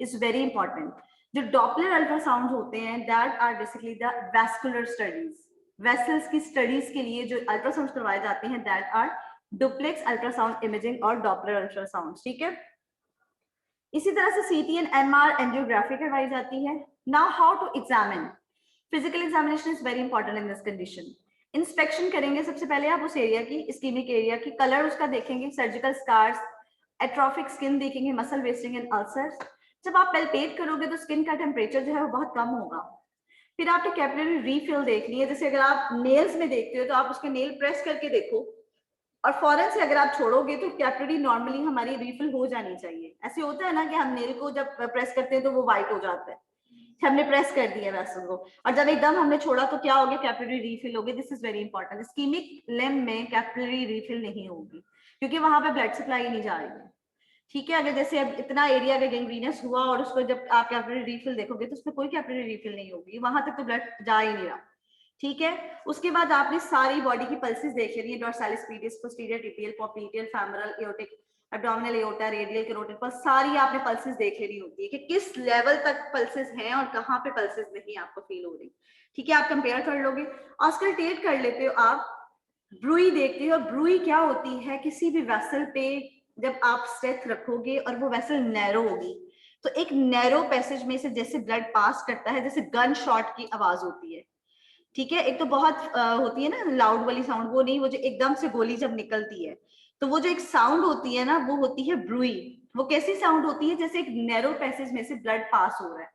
is very important. जो डॉपलर अल्ट्रासाउंड होते हैं that are basically the vascular studies, vessels की स्टडीज के लिए जो अल्ट्रासाउंड करवाए जाते हैं that are duplex ultrasound imaging और डॉपलर अल्ट्रासाउंड, ठीक है। इसी तरह से सीटी एंड एमआर एंजियोग्राफी करवाई जाती है। Now how to examine, physical examination is very important in this condition. Inspection करेंगे सबसे पहले आप उस एरिया की, इस्कीमिक एरिया की, कलर उसका देखेंगे, सर्जिकल स्कार्स, एट्रोफिक स्किन देखेंगे, मसल वेस्टिंग एंड अल्सर्स। जब आप पेल्पेट करोगे तो स्किन का टेम्परेचर जो है वो बहुत कम होगा। फिर आपने कैपिलरी रीफिल देखनी है, जैसे अगर आप नेल्स में देखते हो तो आप उसके नेल प्रेस करके देखो, और फौरन से अगर आप छोड़ोगे तो कैपिलरी नॉर्मली हमारी रिफिल हो जानी चाहिए। ऐसे होता है ना कि हम नेल को जब प्रेस करते हैं तो वो व्हाइट हो जाता है, हमने प्रेस कर दिया वैसल को, और जब एकदम हमने छोड़ा तो क्या हो गया, कैपिलरी रीफिल हो गई। This is very important. Ischaemic limb में कैपिलरी रीफिल नहीं होगी क्योंकि वहां पे ब्लड सप्लाई नहीं जा रही है, ठीक है। अगर जैसे अब इतना एरिया अगर गैंग्रीनस हुआ और उसको जब आप कैपिलरी रीफिल देखोगे तो उसमें कोई कैपिलरी रीफिल नहीं होगी, वहां तक तो ब्लड जा ही नहीं रहा, ठीक है। उसके बाद आपने सारी बॉडी की पल्सेस देख लेनी है, dorsalis pedis, posterior tibial, popliteal, femoral, aortic, abdominal aorta, radial carotid पर सारी आपने पल्सेस देख लेनी होती है कि किस लेवल तक पल्सेस हैं और कहाँ पे पल्सेस नहीं आपको फील हो रही, ठीक है। आप कंपेयर कर लोगे, ऑस्कल्टेट कर लेते हो आप, ब्रूई देखते हो। ब्रूई क्या होती है, किसी भी वेसल पे जब आप स्ट्रेच रखोगे और वो वेसल नैरो होगी तो एक नैरो पैसेज में से जैसे ब्लड पास करता है, जैसे गन शॉट की आवाज होती है, ठीक है। एक तो बहुत होती है ना लाउड वाली साउंड, वो नहीं, वो जो एकदम से गोली जब निकलती है तो वो जो एक साउंड होती है ना वो होती है ब्रूई। वो कैसी साउंड होती है, जैसे एक नैरो पैसेज में से ब्लड पास हो रहा है।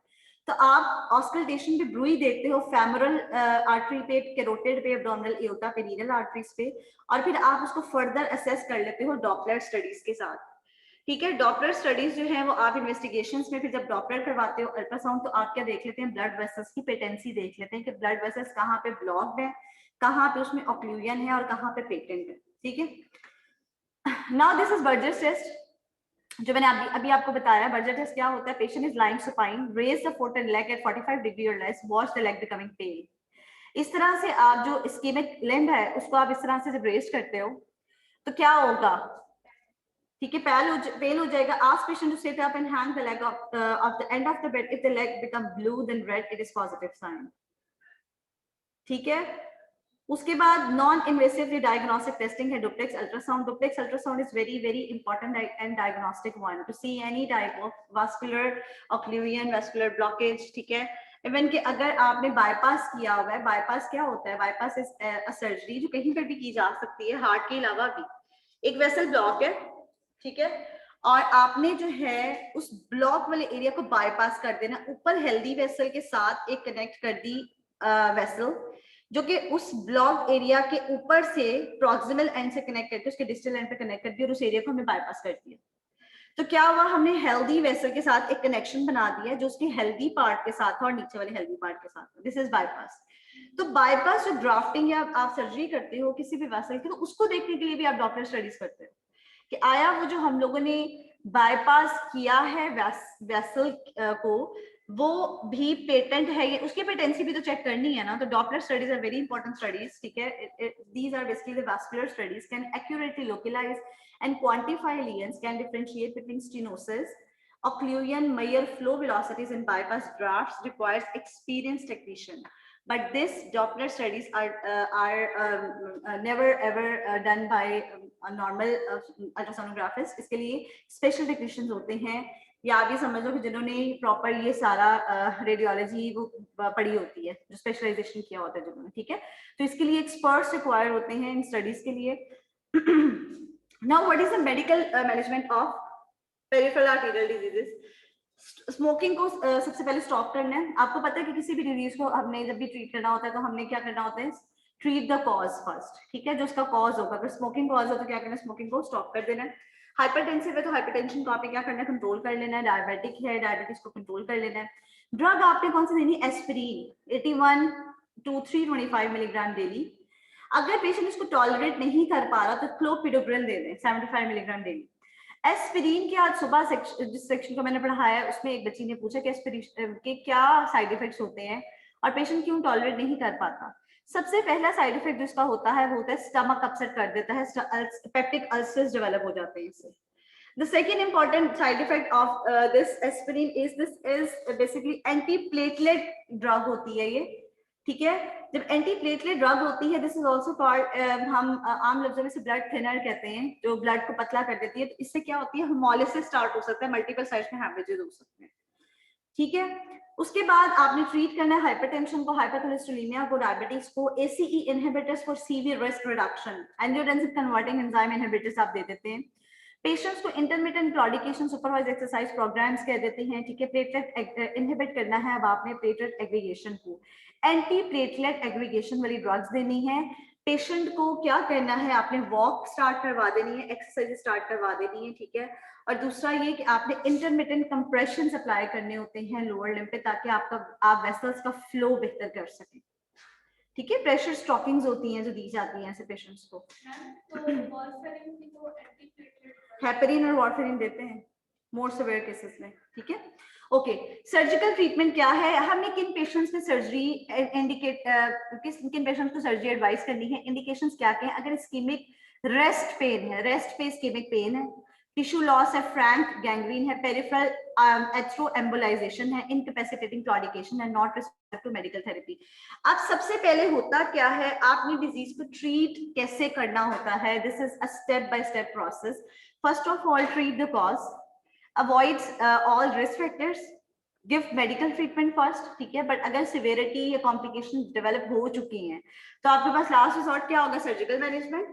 तो आप ऑस्कल्टेशन पे ब्रूई देखते हो, फेमोरल आर्टरी पे, कैरोटिड पे, एब्डोमिनल एओर्टा पे, रीनल आर्टरीज पे, और फिर आप उसको फर्दर असेस कर लेते हो डॉपलर स्टडीज के साथ, ठीक है। डॉपलर स्टडीज जो है वो आप इन्वेस्टिगेशंस में फिर जब डॉपलर करवाते हो अल्ट्रासाउंड तो आप क्या देख लेते हैं, ब्लड वेसल्स की पेटेंसी देख लेते हैं कि ब्लड वेसल्स कहाँ पे ब्लॉक्ड है, कहाँ पे उसमें ऑक्लूजन है और कहाँ पे पेटेंट है, ठीक है। Now this is Buerger's test, जो मैंने अभी आपको बताया। बर्जर टेस्ट क्या होता है, patient is lying supine, raise the foot and leg at 45 degree और less, watch the leg becoming pale. इस तरह से आप जो इस्कीमिक लिम्ब है उसको आप इस तरह से जब रेज करते हो तो क्या होगा, ठीक है, pale हो जाएगा. Ask patient to sit up and hang the leg of the end of the bed. If the leg become blue then red, it is positive sign. ठीक है. उसके बाद नॉन इन्वेसिव डायग्नोस्टिक टेस्टिंग है duplex ultrasound. Duplex ultrasound is very very important and diagnostic one two see any type of vascular occlusion, vascular blockage. ठीक है. Even कि अगर आपने बाईपास किया हुआ है, बाईपास क्या होता है? बाईपास इज अ सर्जरी जो कहीं पर भी की जा सकती है, हार्ट के अलावा भी. एक वेसल ब्लॉक है, ठीक है, और आपने जो है उस ब्लॉक वाले एरिया को बाईपास कर देना. ऊपर हेल्दी वेसल के साथ एक कनेक्ट कर दी वेसल जो कि उस ब्लॉक एरिया के ऊपर से प्रॉक्सिमल एंड से कनेक्ट करके उसके डिस्टल एंड पे कनेक्ट कर दिया और उस एरिया को हमने बाईपास कर दिया. तो क्या हुआ? हमने हेल्दी वेसल के साथ एक कनेक्शन बना दिया जो उसके हेल्दी पार्ट के साथ और नीचे वाले हेल्दी पार्ट के साथ. This is bypass. तो बाईपास जो ड्राफ्टिंग या आप सर्जरी करते हो किसी भी वेसल की, तो उसको देखने के लिए भी आप डॉक्टर स्टडीज करते हो कि आया वो जो हम लोगों ने बाईपास किया है वेसल को वो भी पेटेंट है, ये उसकी पेटेंसी भी तो चेक करनी है ना. तो Doppler studies are very important studies. ठीक है, these are basically the vascular studies can accurately localize and quantify lesions, can differentiate between stenosis, occlusion, Meyer flow velocities in bypass drafts, requires experienced technician. But this Doppler studies are never ever done by a normal ultrasonographist. इसके लिए special technicians होते हैं, या आप ये समझ लो कि जिन्होंने प्रॉपर ये सारा रेडियोलॉजी वो पढ़ी होती है, जो स्पेशलाइजेशन किया होता है जिन्होंने. ठीक है, तो इसके लिए एक्सपर्ट्स रिक्वायर होते हैं इन स्टडीज के लिए. Now what is the medical management of peripheral arterial diseases? Smoking को सबसे पहले स्टॉप करना है. आपको पता है कि किसी भी डिजीज को हमने जब भी ट्रीट करना होता है तो हमने क्या करना होता है? Treat the cause first. ठीक है, जो उसका कॉज होगा, अगर स्मोकिंग कॉज हो तो क्या करना है? स्मोकिंग को स्टॉप कर देना है. हाइपरटेंसिव है तो हाइपरटेंशन को आपने क्या करना है? कंट्रोल कर लेना है. डायबिटिक है, डायबिटीज को कंट्रोल कर लेना है. ड्रग आपने कौन सी देनी? Aspirin 81 to 325 milligram daily. अगर पेशेंट इसको टॉलरेट नहीं कर पा रहा तो क्लोपिडोग्रिल दे दें 75 मिलीग्राम डेली. एस्पिरिन के आज सुबह जिस सेक्शन को मैंने पढ़ाया उसमें एक बच्ची ने पूछा कि एस्पिरिन के क्या साइड इफेक्ट्स होते हैं और पेशेंट क्यों टॉलरेट नहीं कर पाता. सबसे पहला साइड इफेक्ट जिसका होता है वो होता है स्टमक अपसेट कर देता है, पेप्टिक अल्सर्स डेवलप हो जाते हैं इससे. The second important side effect of this aspirin is this is basically anti-platelet drug होती है ये. ठीक है, जब एंटीप्लेटलेट ड्रग होती है, दिस इज आल्सो कॉल्ड, हम आम लफ्जों में से ब्लड थिनर कहते हैं, जो ब्लड को पतला कर देती है. तो इससे क्या होती है? हेमोलिसिस स्टार्ट हो सकता है, मल्टीपल साइट्स में हेमरेजेस हो सकते हैं. ठीक है, उसके बाद आपने ट्रीट करना है हाइपरटेंशन को, हाइपरकोलेस्टेरोलेमिया को, डायबिटीज को, ACE inhibitors for severe risk reduction, angiotensin converting enzyme inhibitors आप दे देते हैं. पेशेंट्स को intermittent claudication supervise exercise programs कह देते हैं. ठीक है, प्लेटलेट इनहिबिट करना है अब आपने प्लेटलेट एग्रीगेशन को. एंटी प्लेटलेट एग्रीगेशन वाली ड्रग्स देनी है. पेशेंट को क्या करना है? आपने वॉक स्टार्ट करवा देनी है, एक्सरसाइज स्टार्ट करवा देनी है. ठीक है, और दूसरा ये कि आपने इंटरमिटेंट कंप्रेशन अप्लाई करने होते हैं लोअर लिम्ब पे, ताकि आप वेसल्स का फ्लो बेहतर कर सकें. ठीक है, प्रेशर स्टॉकिंग्स होती हैं जो दी जाती हैं ऐसे पेशेंट्स को. हेपेरिन और वारफेरिन देते हैं मोर सिवियर केसेस में. ठीक है, ओके. सर्जिकल ट्रीटमेंट क्या है? हमने किन पेशेंट्स में सर्जरी किन पेशेंट्स को सर्जरी एडवाइस करनी है? इंडिकेशंस क्या क्या हैं? अगर इस्कीमिक रेस्ट पेन है, रेस्ट पे इस्कीमिक पेन है, टिश्यू लॉस है, फ्रैंक गैंग्रीन है, पेरिफेरल एथ्रोएम्बोलाइजेशन है, इनकैपेसिटेटिंग क्लॉडिकेशन है, not respect to medical therapy. अब सबसे पहले होता क्या है? आपने डिजीज को ट्रीट कैसे करना होता है? This is a step by step process. First of all, treat the cause, avoids all risk factors, give medical treatment first. ठीक है, बट अगर सिवियरिटी या कॉम्प्लिकेशन डेवलप हो चुकी हैं तो आपके पास लास्ट रिसोर्ट क्या होगा? Surgical management.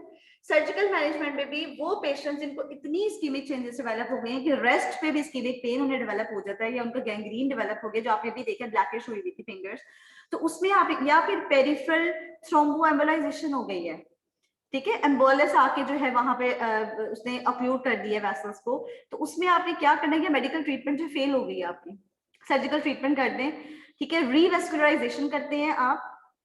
सर्जिकल मैनेजमेंट में भी वो पेशेंट्स जिनको इतनी इस्कीमिक चेंजेस डेवलप हो गए हैं कि रेस्ट पे भी इस्कीमिक पेन उन्हें डेवलप हो जाता है, या उनका गैंग्रीन डेवलप हो गया, जो आपने भी देखा ब्लैकिश हुई थी फिंगर्स, तो उसमें आप, या फिर पेरिफेरल थ्रोम्बोएम्बोलाइजेशन हो गई है. ठीक है, एम्बोलस आके जो है वहां पे उसने अक्लूड कर दिया वेसल्स को, तो उसमें आपने क्या करना है? मेडिकल ट्रीटमेंट जो फेल हो गई है आपकी, सर्जिकल ट्रीटमेंट कर दें. ठीक है, रीवेस्कुलराइजेशन करते हैं आप.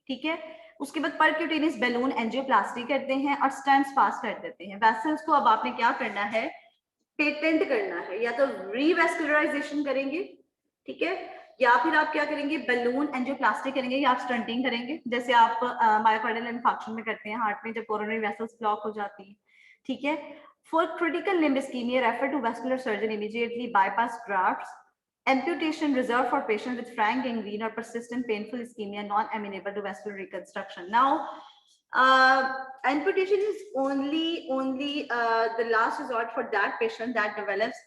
ठीक है, उसके बाद परक्यूटेनियस बैलून एंजियोप्लास्टी करते हैं और स्टेंट्स पास कर देते हैं. वेसल्स को अब आपने क्या करना है? पेटेंट करना है, या तो रीवेस्कुलराइजेशन करेंगे, ठीक है, या फिर आप क्या करेंगे? बलून एंजियोप्लास्टी करेंगे, या आप स्टंटिंग करेंगे, जैसे आप मायोकार्डियल इन्फार्क्शन में करते हैं हार्ट में, जब कोरोनरी वेसल्स ब्लॉक हो जाती है. ठीक है, For critical limb ischemia, refer to vascular surgeon immediately. Bypass grafts. Amputation reserved for patients with frank gangrene or persistent painful ischemia, non-amenable to vascular reconstruction. Now, amputation is only the last resort for that patient that develops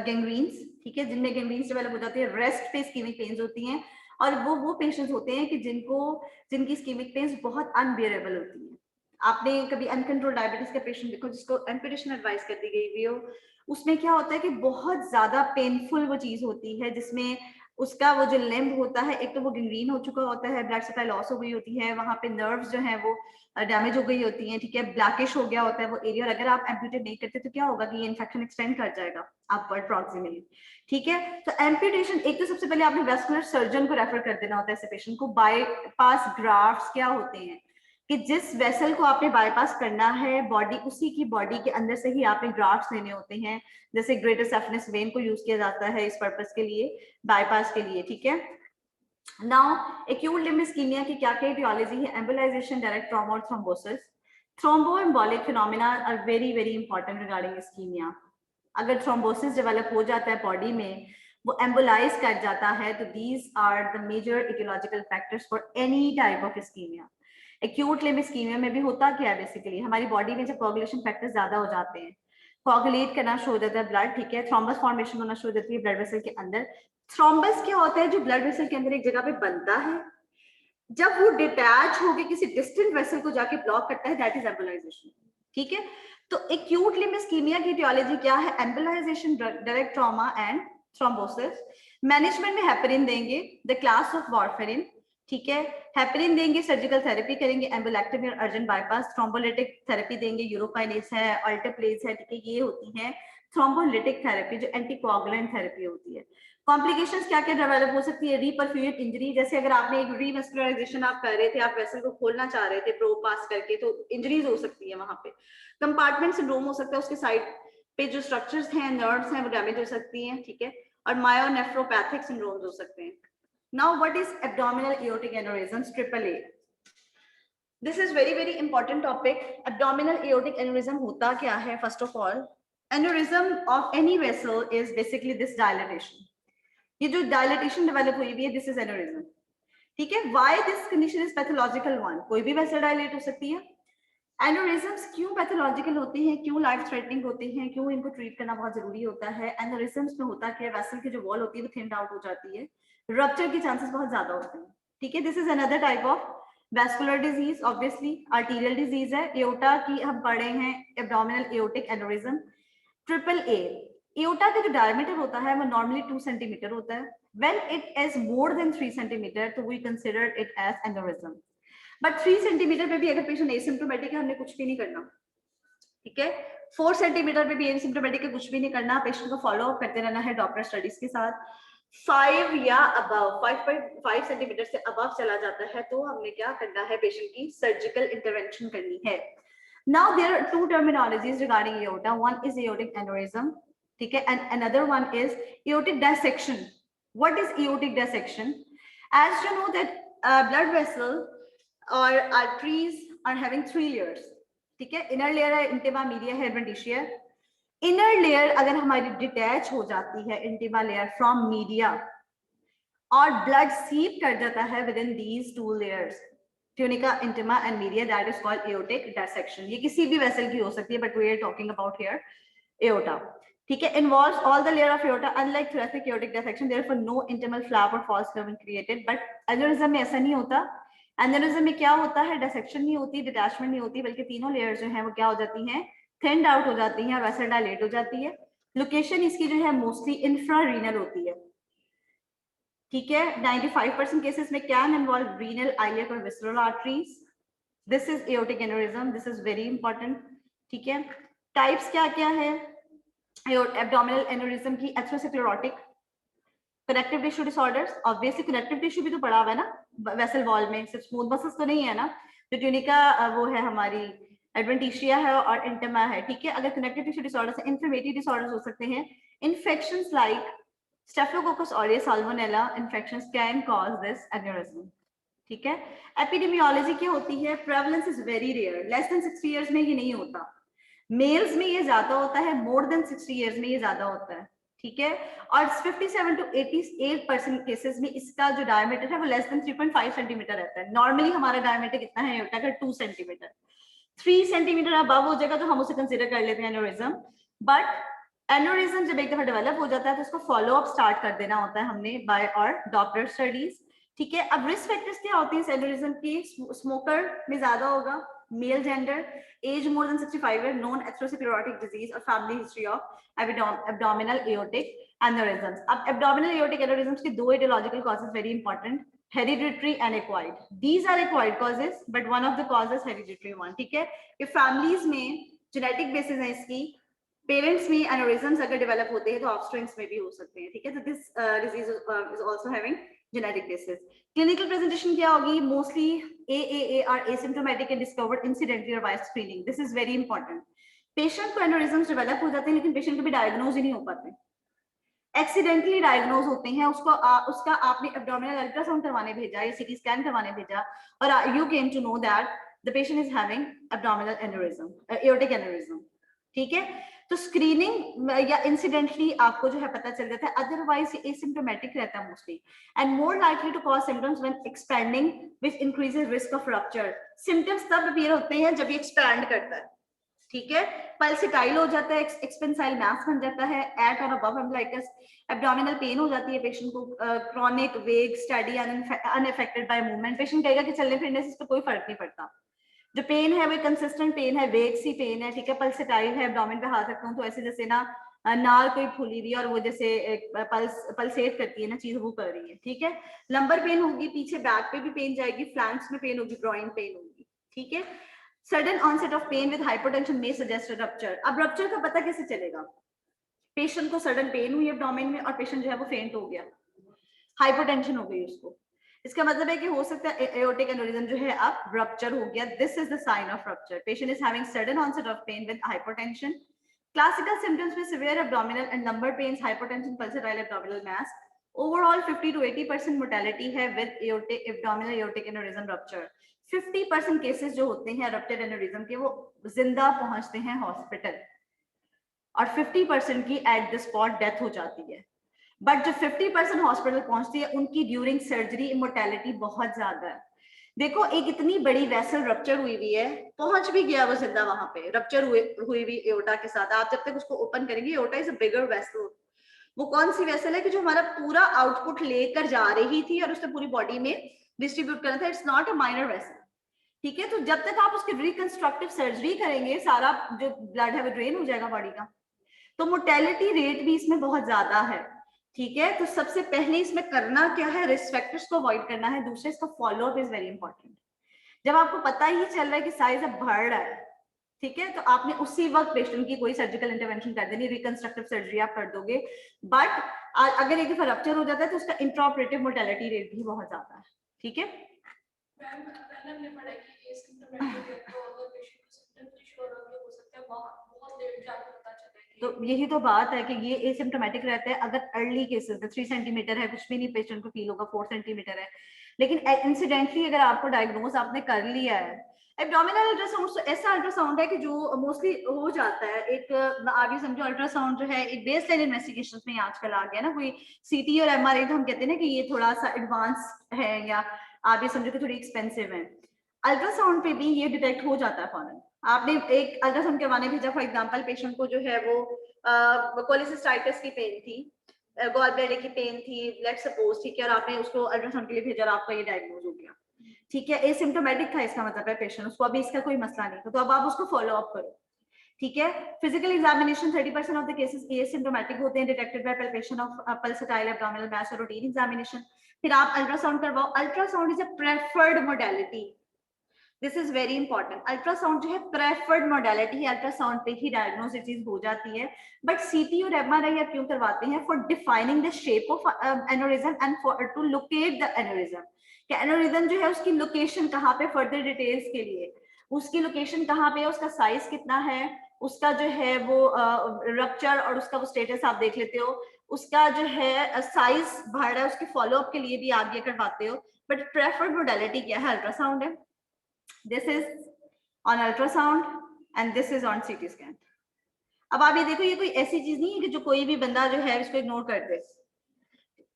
gangrenes, ठीक है, जिनमें gangrenes develop हो जाती है, rest पे ischemic pains होती हैं, और वो पेशेंट्स होते हैं कि जिनकी ischemic pains बहुत अनबियरेबल होती हैं। आपने कभी अनकंट्रोल डायबिटीज का पेशेंट देखो जिसको एम्पुटेशन एडवाइस कर दी गई हुई हो, उसमें क्या होता है कि बहुत ज्यादा पेनफुल वो चीज होती है, जिसमें उसका वो जो लिम्ब होता है, एक तो वो गैंग्रीन हो चुका होता है, ब्लड सप्लाई लॉस हो गई होती है, वहां पे नर्व्स जो है वो डैमेज हो गई होती हैं, ठीक है, ब्लैकिश हो गया होता है वो एरिया, और अगर आप एम्पुटेट नहीं करते तो क्या होगा कि ये इन्फेक्शन एक्सटेंड कर जाएगा अपवर्ड प्रॉक्सिमली, ठीक है। तो एम्पुटेशन, एक तो सबसे पहले आपने वेस्कुलर सर्जन को रेफर कर देना होता है ऐसे पेशेंट को। बाईपास ग्राफ्ट्स क्या होते हैं कि जिस वेसल को आपने बाईपास करना है, बॉडी उसी की बॉडी के अंदर से ही आपने ग्राफ्ट्स लेने होते हैं, जैसे ग्रेटर सेफनेस वेन को यूज किया जाता है इस पर्पस के लिए, बाईपास के लिए, ठीक है। नाउ एक्यूट लिम्ब इस्कीमिया की क्या etiology है? एम्बोलाइजेशन, डायरेक्ट ट्रॉमा और thrombosis. Thromboembolic phenomena are very very important regarding ischemia. अगर थ्रोम्बोसिस डेवलप हो जाता है बॉडी में, वो एम्बोलाइज कर जाता है, तो these are the major ecological factors for any type of ischemia. Acute limb ischemia में भी होता क्या है, बेसिकली हमारी बॉडी में जब कोगुलेशन फैक्टर्स ज्यादा हो जाते हैं, कोगुलेट करना शुरू हो जाता है ब्लड, ठीक है, थ्रोम्बस फॉर्मेशन होना शुरू हो जाती है ब्लड वेसल के अंदर। थ्रोम्बस क्या होता है? जो ब्लड वेसल के अंदर एक जगह पे बनता है, जब वो डिटैच होकर किसी डिस्टेंट वेसल को जाके ब्लॉक करता है, दैट इज एम्बोलाइजेशन, ठीक है। तो एक्यूट लिम्ब इस्कीमिया की etiology क्या है? Embolization, direct trauma and thrombosis. Management में हेपरिन देंगे, द क्लास ऑफ वारफेरिन, ठीक है, हेपरिन देंगे, सर्जिकल थेरेपी करेंगे, एम्बोलेक्टमी और अर्जेंट बाईपास, थ्रोम्बोलिटिक थेरेपी देंगे, यूरोकाइनेस है, अल्टेप्लेज है, ठीक है, ये होती है थ्रोम्बोलिटिक थेरेपी, जो एंटीकोगुलेंट थेरेपी होती है। कॉम्प्लिकेशंस क्या क्या डेवलप हो सकती है? रीपरफ्यूजन इंजरी, जैसे अगर आपने एक रीमस्कुलराइजेशन आप कर रहे थे, आप वेसल को खोलना चाह रहे थे प्रोब पास करके, तो इंजरीज हो सकती है वहां पे। कंपार्टमेंट सिंड्रोम हो सकता है, उसके साइड पे जो स्ट्रक्चर्स हैं, नर्व्स हैं, वो डैमेज हो सकती हैं, ठीक है, और मायोनेफ्रोपैथिक सिंड्रोम्स हो सकते हैं। Now, what is abdominal aortic aneurysms? AAA. This is very very important topic. Abdominal aortic aneurysm होता क्या है? First of all, aneurysm of any vessel is basically this dilatation. ये जो dilatation develop हुई है, this is aneurysm. ठीक है? Why this condition is pathological one? कोई भी vessel dilate हो सकती है। एनोरिज्म्स क्यों पैथोलॉजिकल होते हैं, क्यों लाइफ थ्रेटनिंग होते हैं, क्यों इनको ट्रीट करना बहुत जरूरी होता है? एनोरिज्म्स में होता क्या है, वेसल की जो वॉल होती है वो थिन्ड आउट हो जाती है, रप्चर के चांसेस बहुत ज्यादा होते हैं, ठीक है। This is another type of vascular disease, obviously arterial disease है। एओर्टा की हम पढ़े हैं, abdominal aortic aneurysm. Triple A, aorta का जो डायमीटर होता है वो नॉर्मली 2 सेंटीमीटर होता है। When it is more than 3 centimeter तो we consider it as aneurysm. But 3 centimeter पे भी अगर पेशेंट एसिम्प्टोमेटिक है, हमने कुछ भी नहीं करना, ठीक है। 4 सेंटीमीटर पे भी एसिम्प्टोमेटिक है, कुछ भी नहीं करना, पेशेंट को फॉलो अप करते रहना है डॉक्टर स्टडीज के साथ। 5 या अबव, 5.5 सेंटीमीटर से अबव चला जाता है तो हमने क्या करना है, पेशेंट की सर्जिकल इंटरवेंशन करनी है। Now there are 2 terminologies regarding aorta, one is aortic aneurysm, ठीक है, and another one is aortic dissection. What is aortic dissection? As you know that blood vessel और arteries are having 3 layers, ठीक है। Inner layer है intima, media है adventitia. Inner layer अगर हमारी detach हो जाती है, इंटिमा लेयर फ्रॉम मीडिया, और ब्लड सीप कर जाता है within these 2 layers, tunica, intima and media, that is called aortic dissection. ये किसी भी वेसल की हो सकती है, but we are talking about here aorta, ठीक है। Involves all the layer of aorta, unlike thoracic aortic dissection therefore no intimal flap or false curve created। But aneurysm में ऐसा नहीं होता। एन्यूरिज्म में क्या होता है, डिसेक्शन नहीं होती, डिटैचमेंट नहीं होती, बल्कि तीनों लेयर्स जो हैं वो क्या हो जाती हैं, थिन्ड आउट हो जाती हैं, वेसल डायलेट हो जाती है। लोकेशन इसकी जो है मोस्टली इंफ्रारीनल होती है, ठीक है। 95% केसेस में कैन इन्वॉल्व रीनल, आइलियक और visceral arteries. This is aortic aneurysm, this is very important, ठीक है। टाइप्स क्या क्या है एब्डोमिनल एन्यूरिज्म की? Atherosclerotic, connective tissue disorders, obviously connective tissue भी तो पड़ा हुआ है ना वेसल वॉल में, सिर्फ स्मूथ मसल्स तो नहीं है ना। जो ट्यूनिका वो है हमारी एडवेंटिशिया है और इंटिमा है, ठीक है। अगर connective tissue disorders, inflammatory disorders हो सकते हैं। Infections like staphylococcus aureus, salmonella infections can cause this aneurysm, ठीक है। एपिडेमियोलॉजी क्या होती है? Prevalence is very rare, less than 60 years में ये नहीं होता। मेल्स में ये ज्यादा होता है, मोर देन 60 ईयर्स में ये ज्यादा होता है, ठीक है। और 57 to 88% केसेस में इसका जो डायमीटर है वो लेस देन 3.5 सेंटीमीटर रहता है। नॉर्मली हमारा डायमीटर कितना है एओर्टा का? 2 सेंटीमीटर। 3 सेंटीमीटर अबव हो जाएगा तो हम उसे कंसिडर कर लेते हैं एनोरिज्म। बट एनोरिज्म जब एक दफा डेवलप हो जाता है तो उसको फॉलो अप स्टार्ट कर देना होता है हमने बाय और डॉक्टर स्टडीज, ठीक है। अब रिस्क फैक्टर्स क्या होती है एनोरिज्म की? स्मोकर में ज्यादा होगा, male gender, age more than 65 है, नॉन एथेरोस्क्लेरोटिक डिजीज और family history of abdominal aortic aneurysms. अब एब्डोमिनल एओर्टिक एनोरिज्म्स की दो etiological causes very important, hereditary and acquired. These are acquired causes, but one of the causes hereditary one, ठीक है। कि families में genetic basis है इसकी, पेरेंट्स में एनोरिज्म्स अगर डेवलप होते हैं तो ऑफस्प्रिंग्स में भी हो सकते हैं, ठीक है। तो this disease is also having genetic basis. Clinical presentation क्या होगी? Mostly AAA are asymptomatic and discovered incidentally और by screening. This is very important. Patient को एनोरिज्म्स डेवलप हो जाते हैं लेकिन पेशेंट कभी डायग्नोज ही नहीं हो पाते, एक्सीडेंटली डायग्नोज होते हैं। उसका आपने एब्डोमिनल अल्ट्रासाउंड करवाने भेजा या सीटी स्कैन करवाने भेजा और you came to know that the patient is having abdominal aneurysm, aortic aneurysm, ठीक है। तो स्क्रीनिंग या इंसिडेंटली आपको जो है पता चल जाता है, अदरवाइज एसिम्प्टोमेटिक रहता है mostly and more likely to cause symptoms when expanding which increases risk of rupture. Symptoms तब अपीयर होते हैं जब ये एक्सपैंड करता है, ठीक है। पल्सिटाइल हो जाता है, एक्सपेंसाइल मास बन जाता है, एट और अबव अम्बिलिकस, एब्डोमिनल पेन हो जाती है पेशेंट को, क्रॉनिक वेग study unaffected bye movement. Patient कहेगा कि चलने फिरने से इस पर कोई फर्क नहीं पड़ता, जो पेन है वो कंसिस्टेंट पेन है, वेग सी पेन है, ठीक है। पल्सिटाइल है, एब्डोमिन पे हाथ रखता हूँ तो ऐसे जैसे ना नाल कोई फूली हुई और वो जैसे पल्सेट करती है ना चीज, वो कर रही है, ठीक है। लंबर पेन होगी, पीछे बैक पे भी पेन जाएगी, फ्लैंक्स में पेन होगी, ग्रॉइन पेन होगी, ठीक है। Sudden onset of pain with hypotension may suggest rupture. अब रप्चर का पता कैसे चलेगा? पेशेंट को सडन पेन हुई एब्डोमेन में और पेशेंट जो है वो फेंट हो गया, हाइपोटेंशन हो गई उसको, इसका मतलब है कि हो सकता है एओर्टिक एनोरिज्म जो है अब रप्चर हो गया। This is the sign of rupture. Patient is having sudden onset of pain with hypotension. Classical symptoms में severe abdominal and lumbar pains, hypotension, pulsatile abdominal mass. Overall 50 to 80% mortality है with aortic abdominal aortic aneurysm rupture. 50% cases जो होते हैं rupture aneurysm के वो जिंदा पहुंचते हैं हॉस्पिटल और 50% की एट द स्पॉट डेथ हो जाती है। बट जो 50% हॉस्पिटल पहुंचती है उनकी ड्यूरिंग सर्जरी मोर्टेलिटी बहुत ज्यादा है। देखो एक इतनी बड़ी वेसल रप्चर हुई है, पहुंच भी गया वो जिंदा वहां पे, रप्चर हुई हुई एओर्टा के साथ। आप जब तक उसको ओपन करेंगे, aorta is a bigger vessel. वो कौन सी वेसल है कि जो हमारा पूरा आउटपुट लेकर जा रही थी और उसने पूरी बॉडी में डिस्ट्रीब्यूट करना था। It's not a minor vessel, ठीक है। तो जब तक आप उसकी रिकंस्ट्रक्टिव सर्जरी करेंगे, सारा जो ब्लड है वो ड्रेन हो जाएगा बॉडी का। तो मोर्टेलिटी रेट भी इसमें बहुत ज्यादा है, ठीक है। तो सबसे पहले इसमें करना क्या है? रिस्क फैक्टर्स को अवॉइड करना है। दूसरे इसका फॉलोअप इज वेरी इंपॉर्टेंट। जब आपको पता ही चल रहा है कि साइज अब बढ़ रहा है, ठीक है, तो आपने उसी वक्त पेशेंट की कोई सर्जिकल इंटरवेंशन कर देनी, रिकंस्ट्रक्टिव सर्जरी आप कर दोगे। बट अगर एक दफा रप्चर हो जाता है तो उसका इंट्राऑपरेटिव मोर्टेलिटी रेट भी बहुत ज्यादा है, ठीक है। तो यही तो बात है कि ये एसिम्प्टोमेटिक रहता है अगर अर्ली केसेस में। 3 सेंटीमीटर है, कुछ भी नहीं पेशेंट को फील होगा, 4 सेंटीमीटर है, लेकिन इंसिडेंटली अगर आपको डायग्नोज आपने कर लिया है। एब्डोमिनल अल्ट्रासाउंड तो ऐसा अल्ट्रासाउंड है कि जो मोस्टली हो जाता है, एक आप ये समझो अल्ट्रासाउंड जो है एक बेसलाइन इन्वेस्टिगेशंस में आजकल आ गया ना, कोई सीटी और एमआरआई तो हम कहते हैं ना कि ये थोड़ा सा एडवांस है या आप ये समझो कि थोड़ी एक्सपेंसिव है। अल्ट्रासाउंड पे भी ये डिटेक्ट हो जाता है फौरन। आपने एक अल्ट्रासाउंड करवाने भेजा, फॉर एग्जांपल पेशेंट को जो है वो कोलिसिस्टाइटिस की पेन थी, गॉल ब्लैडर की पेन थी, लेट्स सपोज, ठीक है, और आपने उसको अल्ट्रासाउंड के लिए भेजा और आपका ये डायग्नोज हो गया, ठीक है, एसिम्प्टोमेटिक था, इसका मतलब है पेशेंट उसको अभी इसका कोई मसला नहीं था, तो अब आप उसको फॉलो अप करो, ठीक है। Physical examination 30% of the cases asymptomatic होते हैं, detected by palpation of pulsatile abdominal mass और रूटीन एग्जामिनेशन। फिर आप अल्ट्रासाउंड करवाओ। Ultrasound is a preferred modality, this is very important. Ultrasound जो है प्रेफर्ड मोडालिटी है, अल्ट्रासाउंड पे ही डायग्नोस ये चीज हो जाती है। बट सीटी और एमआरआई आप क्यों करवाते हैं? For defining the shape of aneurysm and for to locate the aneurysm. कि एनोरिज्म जो है उसकी लोकेशन कहाँ पे, फर्दर डिटेल्स के लिए उसकी लोकेशन कहाँ पे है, उसका साइज कितना है, उसका जो है वो रप्चर और उसका वो स्टेटस आप देख लेते हो, उसका जो है साइज बढ़ रहा है, उसके फॉलोअप के लिए भी आप ये करवाते हो। बट प्रेफर्ड मोडालिटी क्या है? अल्ट्रासाउंड है। This is on ultrasound. And this is on CT scan. अब आप ये देखो, ये कोई ऐसी चीज नहीं है कि जो कोई भी बंदा जो है इसको इग्नोर कर दे।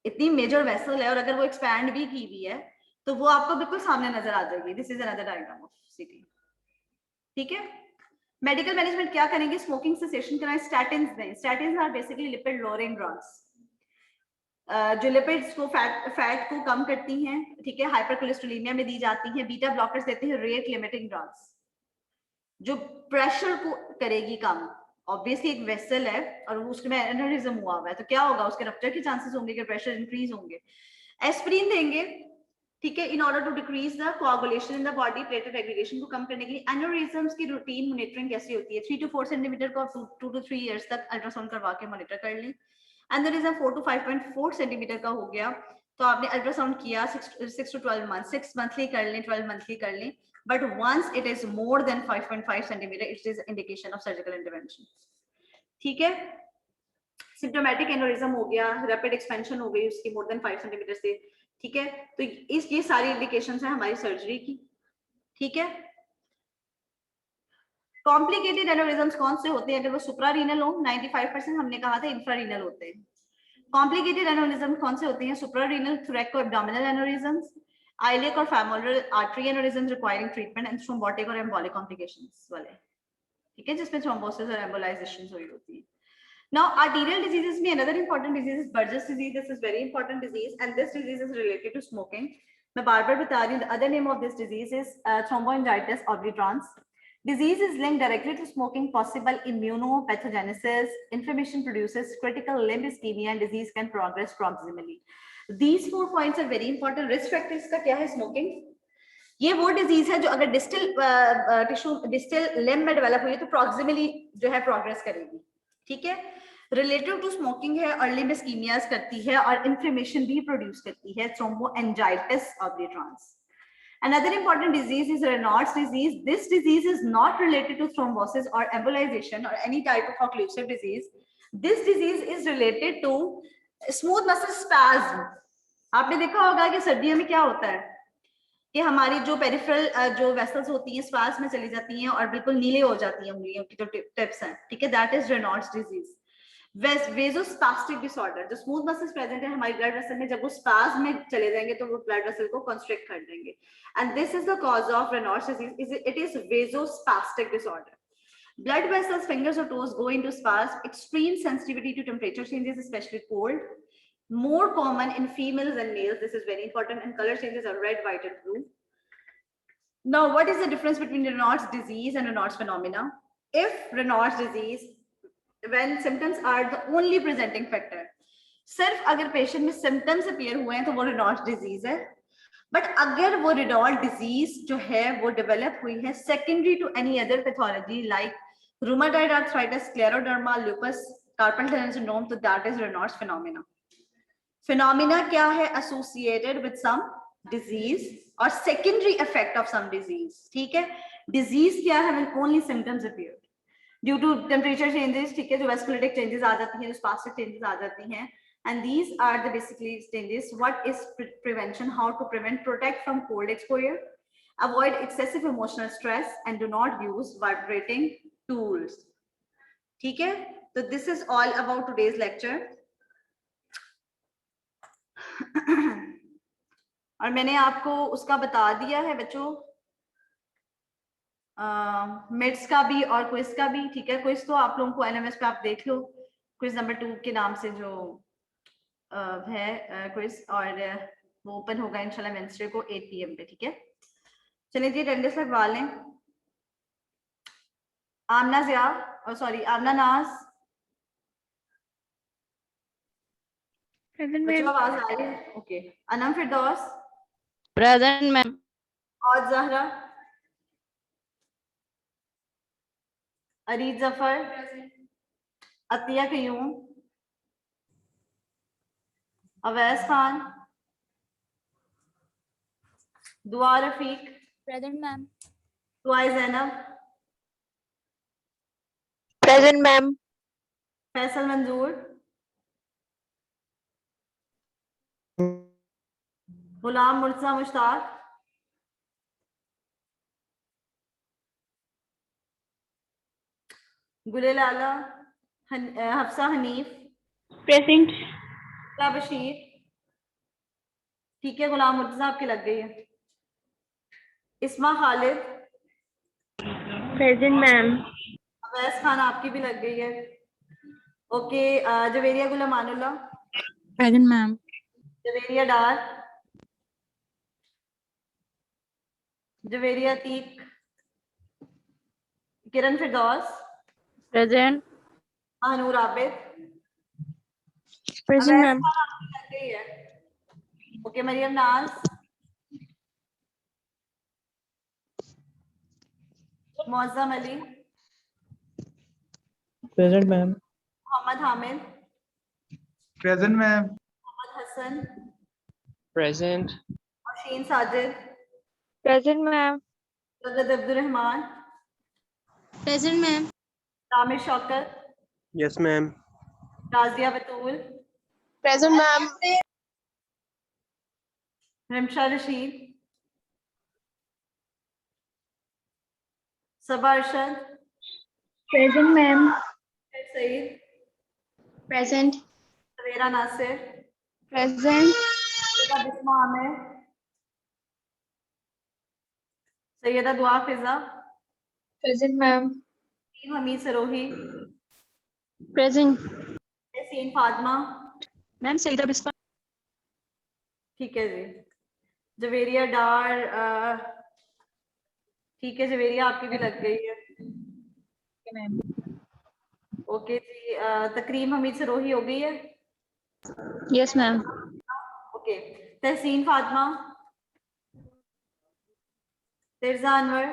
इतनी मेजर वेसल है और अगर वो एक्सपैंड भी की हुई है तो वो आपको बिल्कुल सामने नजर आ जाएगी। This is another diagram of CT. ठीक है, मेडिकल मैनेजमेंट क्या करेंगे, स्मोकिंग सेसेशन कराएं, स्टैटिन्स दें। Statins are basically lipid lowering drugs, जो लिपिड्स को फैट को कम करती हैं, ठीक है, हाइपरकोलेस्टेरोलेमिया में दी जाती हैं। बीटा ब्लॉकर्स देते हैं, रेट लिमिटिंग ड्रग्स जो प्रेशर को करेगी कम। ऑब्वियसली एक वेसल है और उसमें एनेरिज्म हुआ है तो क्या होगा, उसके रप्चर के चांसेस होंगे कि प्रेशर इंक्रीज होंगे। एस्पिरिन देंगे, ठीक है, in order to decrease the coagulation in the body, platelet aggregation को कम करने के लिए। एनेरिज्म्स की रूटीन मॉनिटरिंग कैसी होती है, 3 to 4 सेंटीमीटर को 2 to 3 इयर्स तक अल्ट्रासाउंड करवा के मॉनिटर कर लें। एनेरिज्म 4 to 5.4 सेंटीमीटर का हो गया तो आपने अल्ट्रासाउंड किया 6 to 12 मंथ, 6 मंथली कर लें, 12 मंथली कर लें। But once it is more than 5.5 centimeter, it is indication of surgical intervention. ठीक है, सिम्टोमेटिक एनोरिज्म हो गया, रैपिड एक्सपेंशन हो गई उसकी मोर देन 5 सेंटीमीटर से, ठीक है, तो इस ये सारी इंडिकेशंस हैं हमारी सर्जरी की। ठीक है, कॉम्प्लिकेटेड एनोरिज्म्स कौन से होते हैं, अगर वो सुप्रारीनल हो 95% हमने कहा था इंफ्रारीनल होते हैं। कॉम्प्लिकेटेड एनोरिज्म कौन से होते हैं, suprarenal thoraco abdominal aneurysms, iliac और femoral artery aneurysms requiring treatment and thrombotic और एम्बोलिक कॉम्प्लिकेशंस वाले, ठीक है, जिसमें थ्रोम्बोसिस और एम्बोलाइजेशन हुई होती है। Now arterial diseases में another important disease is Burgess disease. This is very important disease and this disease is related to smoking. मैं बार-बार बता रही हूँ, the other name of this disease is thromboangiitis obliterans. Disease is linked directly to smoking, possible immunopathogenesis, inflammation produces critical limb ischemia and disease can progress proximally. These 4 points are very important. Risk factors का क्या है, smoking? ये वो disease है जो अगर distal tissue distal limb में develop हुई है तो प्रॉक्सिमली जो है प्रोग्रेस करेगी। ठीक है, रिलेटेड टू स्मोकिंग है और लिम्ब इस्कीमियाज करती है और इन्फ्लेमेशन भी प्रोड्यूस करती है, थ्रोम्बोएंजाइटिस ऑब्लिटरांस। Another important disease is Raynaud's disease. This disease is not related to thrombosis or embolization or any type of occlusive disease. This disease is related to smooth muscle spasm. आपने देखा होगा कि सर्दियों में क्या होता है कि हमारी जो पेरिफेरल जो वेसल्स होती हैं स्पास में चली जाती हैं और बिल्कुल नीले हो जाती हैं उंगलियों की जो टिप्स हैं, ठीक है, that is Raynaud's disease. Vasospastic disorder, जो स्मूथ मसल्स प्रेजेंट है हमारी ब्लड वेसल में, जब वो स्पास में चले जाएंगे तो वो ब्लड वेसल को कंस्ट्रिक्ट कर देंगे and this is the cause of Raynaud's disease. It is vasospastic disorder. Blood vessels, fingers or toes go into spasm. Extreme sensitivity to temperature changes, especially cold. More common in females and males. This is very important. And color changes are red, white, and blue. Now, what is the difference between Raynaud's disease and Raynaud's phenomena? If Raynaud's disease, when symptoms are the only presenting factor, सिर्फ अगर patient में symptoms appear हुए हैं तो वो Raynaud's disease है। But अगर वो Raynaud's disease जो है वो डेवलप हुई है secondary to any other pathology like rheumatoid arthritis, scleroderma, lupus, carpal tunnel syndrome, तो that is Raynaud's phenomena. Phenomena क्या है, associated with some disease or secondary effect of some disease. ठीक है, disease क्या है, when only symptoms appear due to temperature changes, ठीक है, जो vasculitic changes आ जाती हैं, जो spastic changes आ जाती हैं, and these are the basically changes. What is prevention? How to prevent? Protect from cold exposure, avoid excessive emotional stress, and do not use vibrating tools. ठीक है, so this is all about today's lecture. और मैंने आपको उसका बता दिया है बच्चों, मिड्स का भी और क्विज का भी, ठीक है। क्विज तो आप लोगों को एनएमएस पे आप देख लो, क्विज नंबर 2 के नाम से जो है क्विज, और वो ओपन होगा इंशाल्लाह वेडनेसडे को 8 PM पे, ठीक है। चलिए जी अटेंडेंस लगवा लें। आमना जिया, सॉरी आमना नाज, बच्चों आवाज आ रही है? ओके। अनम फिरदौस, प्रेजेंट मैम। और जहरा, अरीज जफर, अतिया कयूम, अवैस खान, दुआ रफीक, प्रेजेंट मैम। दुआ जैनब, प्रेजेंट मैम। फैसल मंजूर, गुलाम मुर्तजा मुश्ताक, गुलेल आला, हफ्सा हनीफ, Present. गुलाम बशीर, ठीक है, गुलाम मुर्तजा आपकी लग गई है। इस्मा खालिद, Present, ma'am. अवैस खान आपकी भी लग गई है। ओके, जवेरिया गुल अमानुल्लाह, Present, ma'am. जवेरिया डार, जवेरिया तीक, किरण फिरदौस, Present. नूर आबिद, Present, अवैस ma'am. खान आपकी लग गई है। ओके, मरियम नाज, Maujam Ali, Present, ma'am. Mohammad Hamid, Present, ma'am. Mohammad Hasan, Present. अशीन साजिद, Present, ma'am. रगत Abdul Rahman, Present, ma'am. रामिर Shaukat, Yes, ma'am. राजिया बतूल, Present, ma'am. रिमशा रशीद, सबा Arshad, Present, ma'am. Saeed, Present. सवेरा नासिर, Present. सैयदा बिस्मा आमिर, सैयदा दुआ फिजा, Present, ma'am. Hamid Sarohi, Present. तहसीन फातिमा, Ma'am, Saida Biswa. ठीक है जी। जवेरिया डार, ठीक है, जवेरिया आपकी भी लग गई है। ओके जी, तकरीम हमीद सरोही हो गई है। Yes, ma'am. ओके, तहसीन फातिमा, तिरजा अनवर,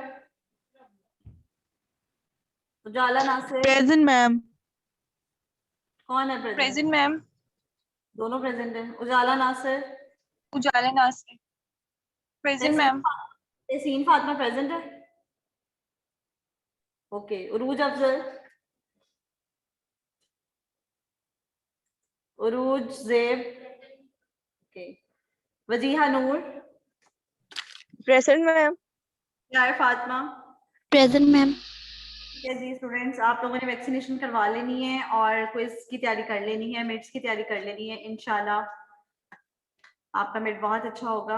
उजाला नासिर, Present, ma'am. कौन है प्रेजेंट? Present, ma'am. दोनों प्रेजेंट है। Ujala Nasir, Ujala Nasir. Present, ma'am. Tahseen Fatima present है। ओके, उरूज अफजल, उरूज जेब, ओके, वजीहा नूर, Present, ma'am. यार फातिमा। Present, ma'am. ठीक है जी स्टूडेंट्स, आप लोगों ने वैक्सीनेशन करवा लेनी है और क्विज की तैयारी कर लेनी है, मिड्स की तैयारी कर लेनी है। इंशाल्लाह आपका मिड बहुत अच्छा होगा।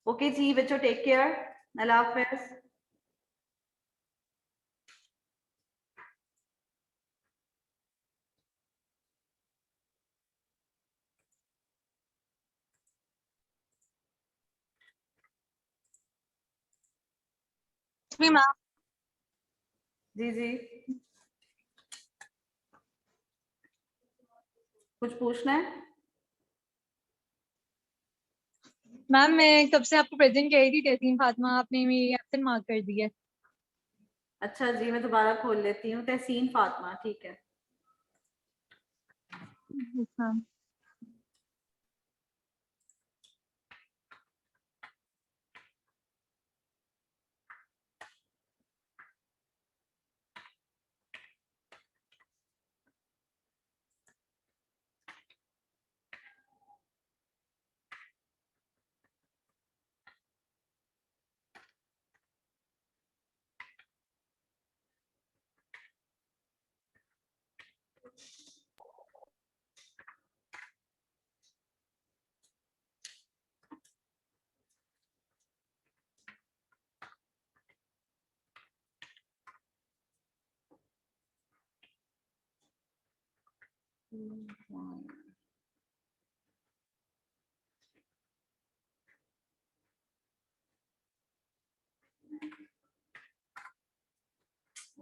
ओके जी बच्चों, टेक केयर, अल्लाह हाफिज। Me, ma'am. जी जी, कुछ पूछना है? मैम मैं कब से आपको प्रेजेंट कह रही थी तहसीन फातिमा, आपने मेरी एब्सेंट मार्क कर दी है। अच्छा जी, मैं दोबारा खोल लेती हूँ। तहसीन फातिमा, ठीक है। Yes, ma'am.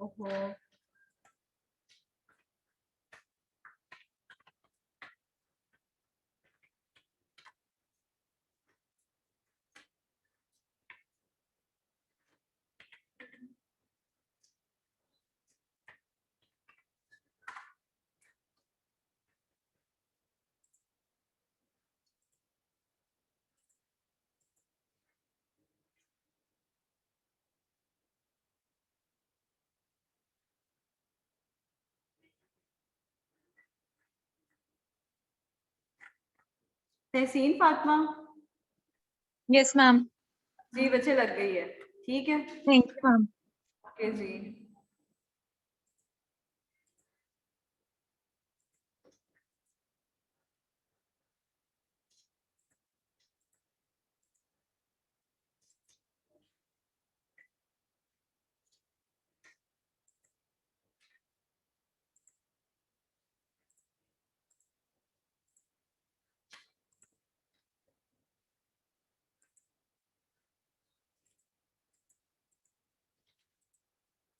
ओहो, तहसीन फातिमा, यस मैम। जी बच्चे लग गई है, ठीक है। Thank you ma'am. Okay ji.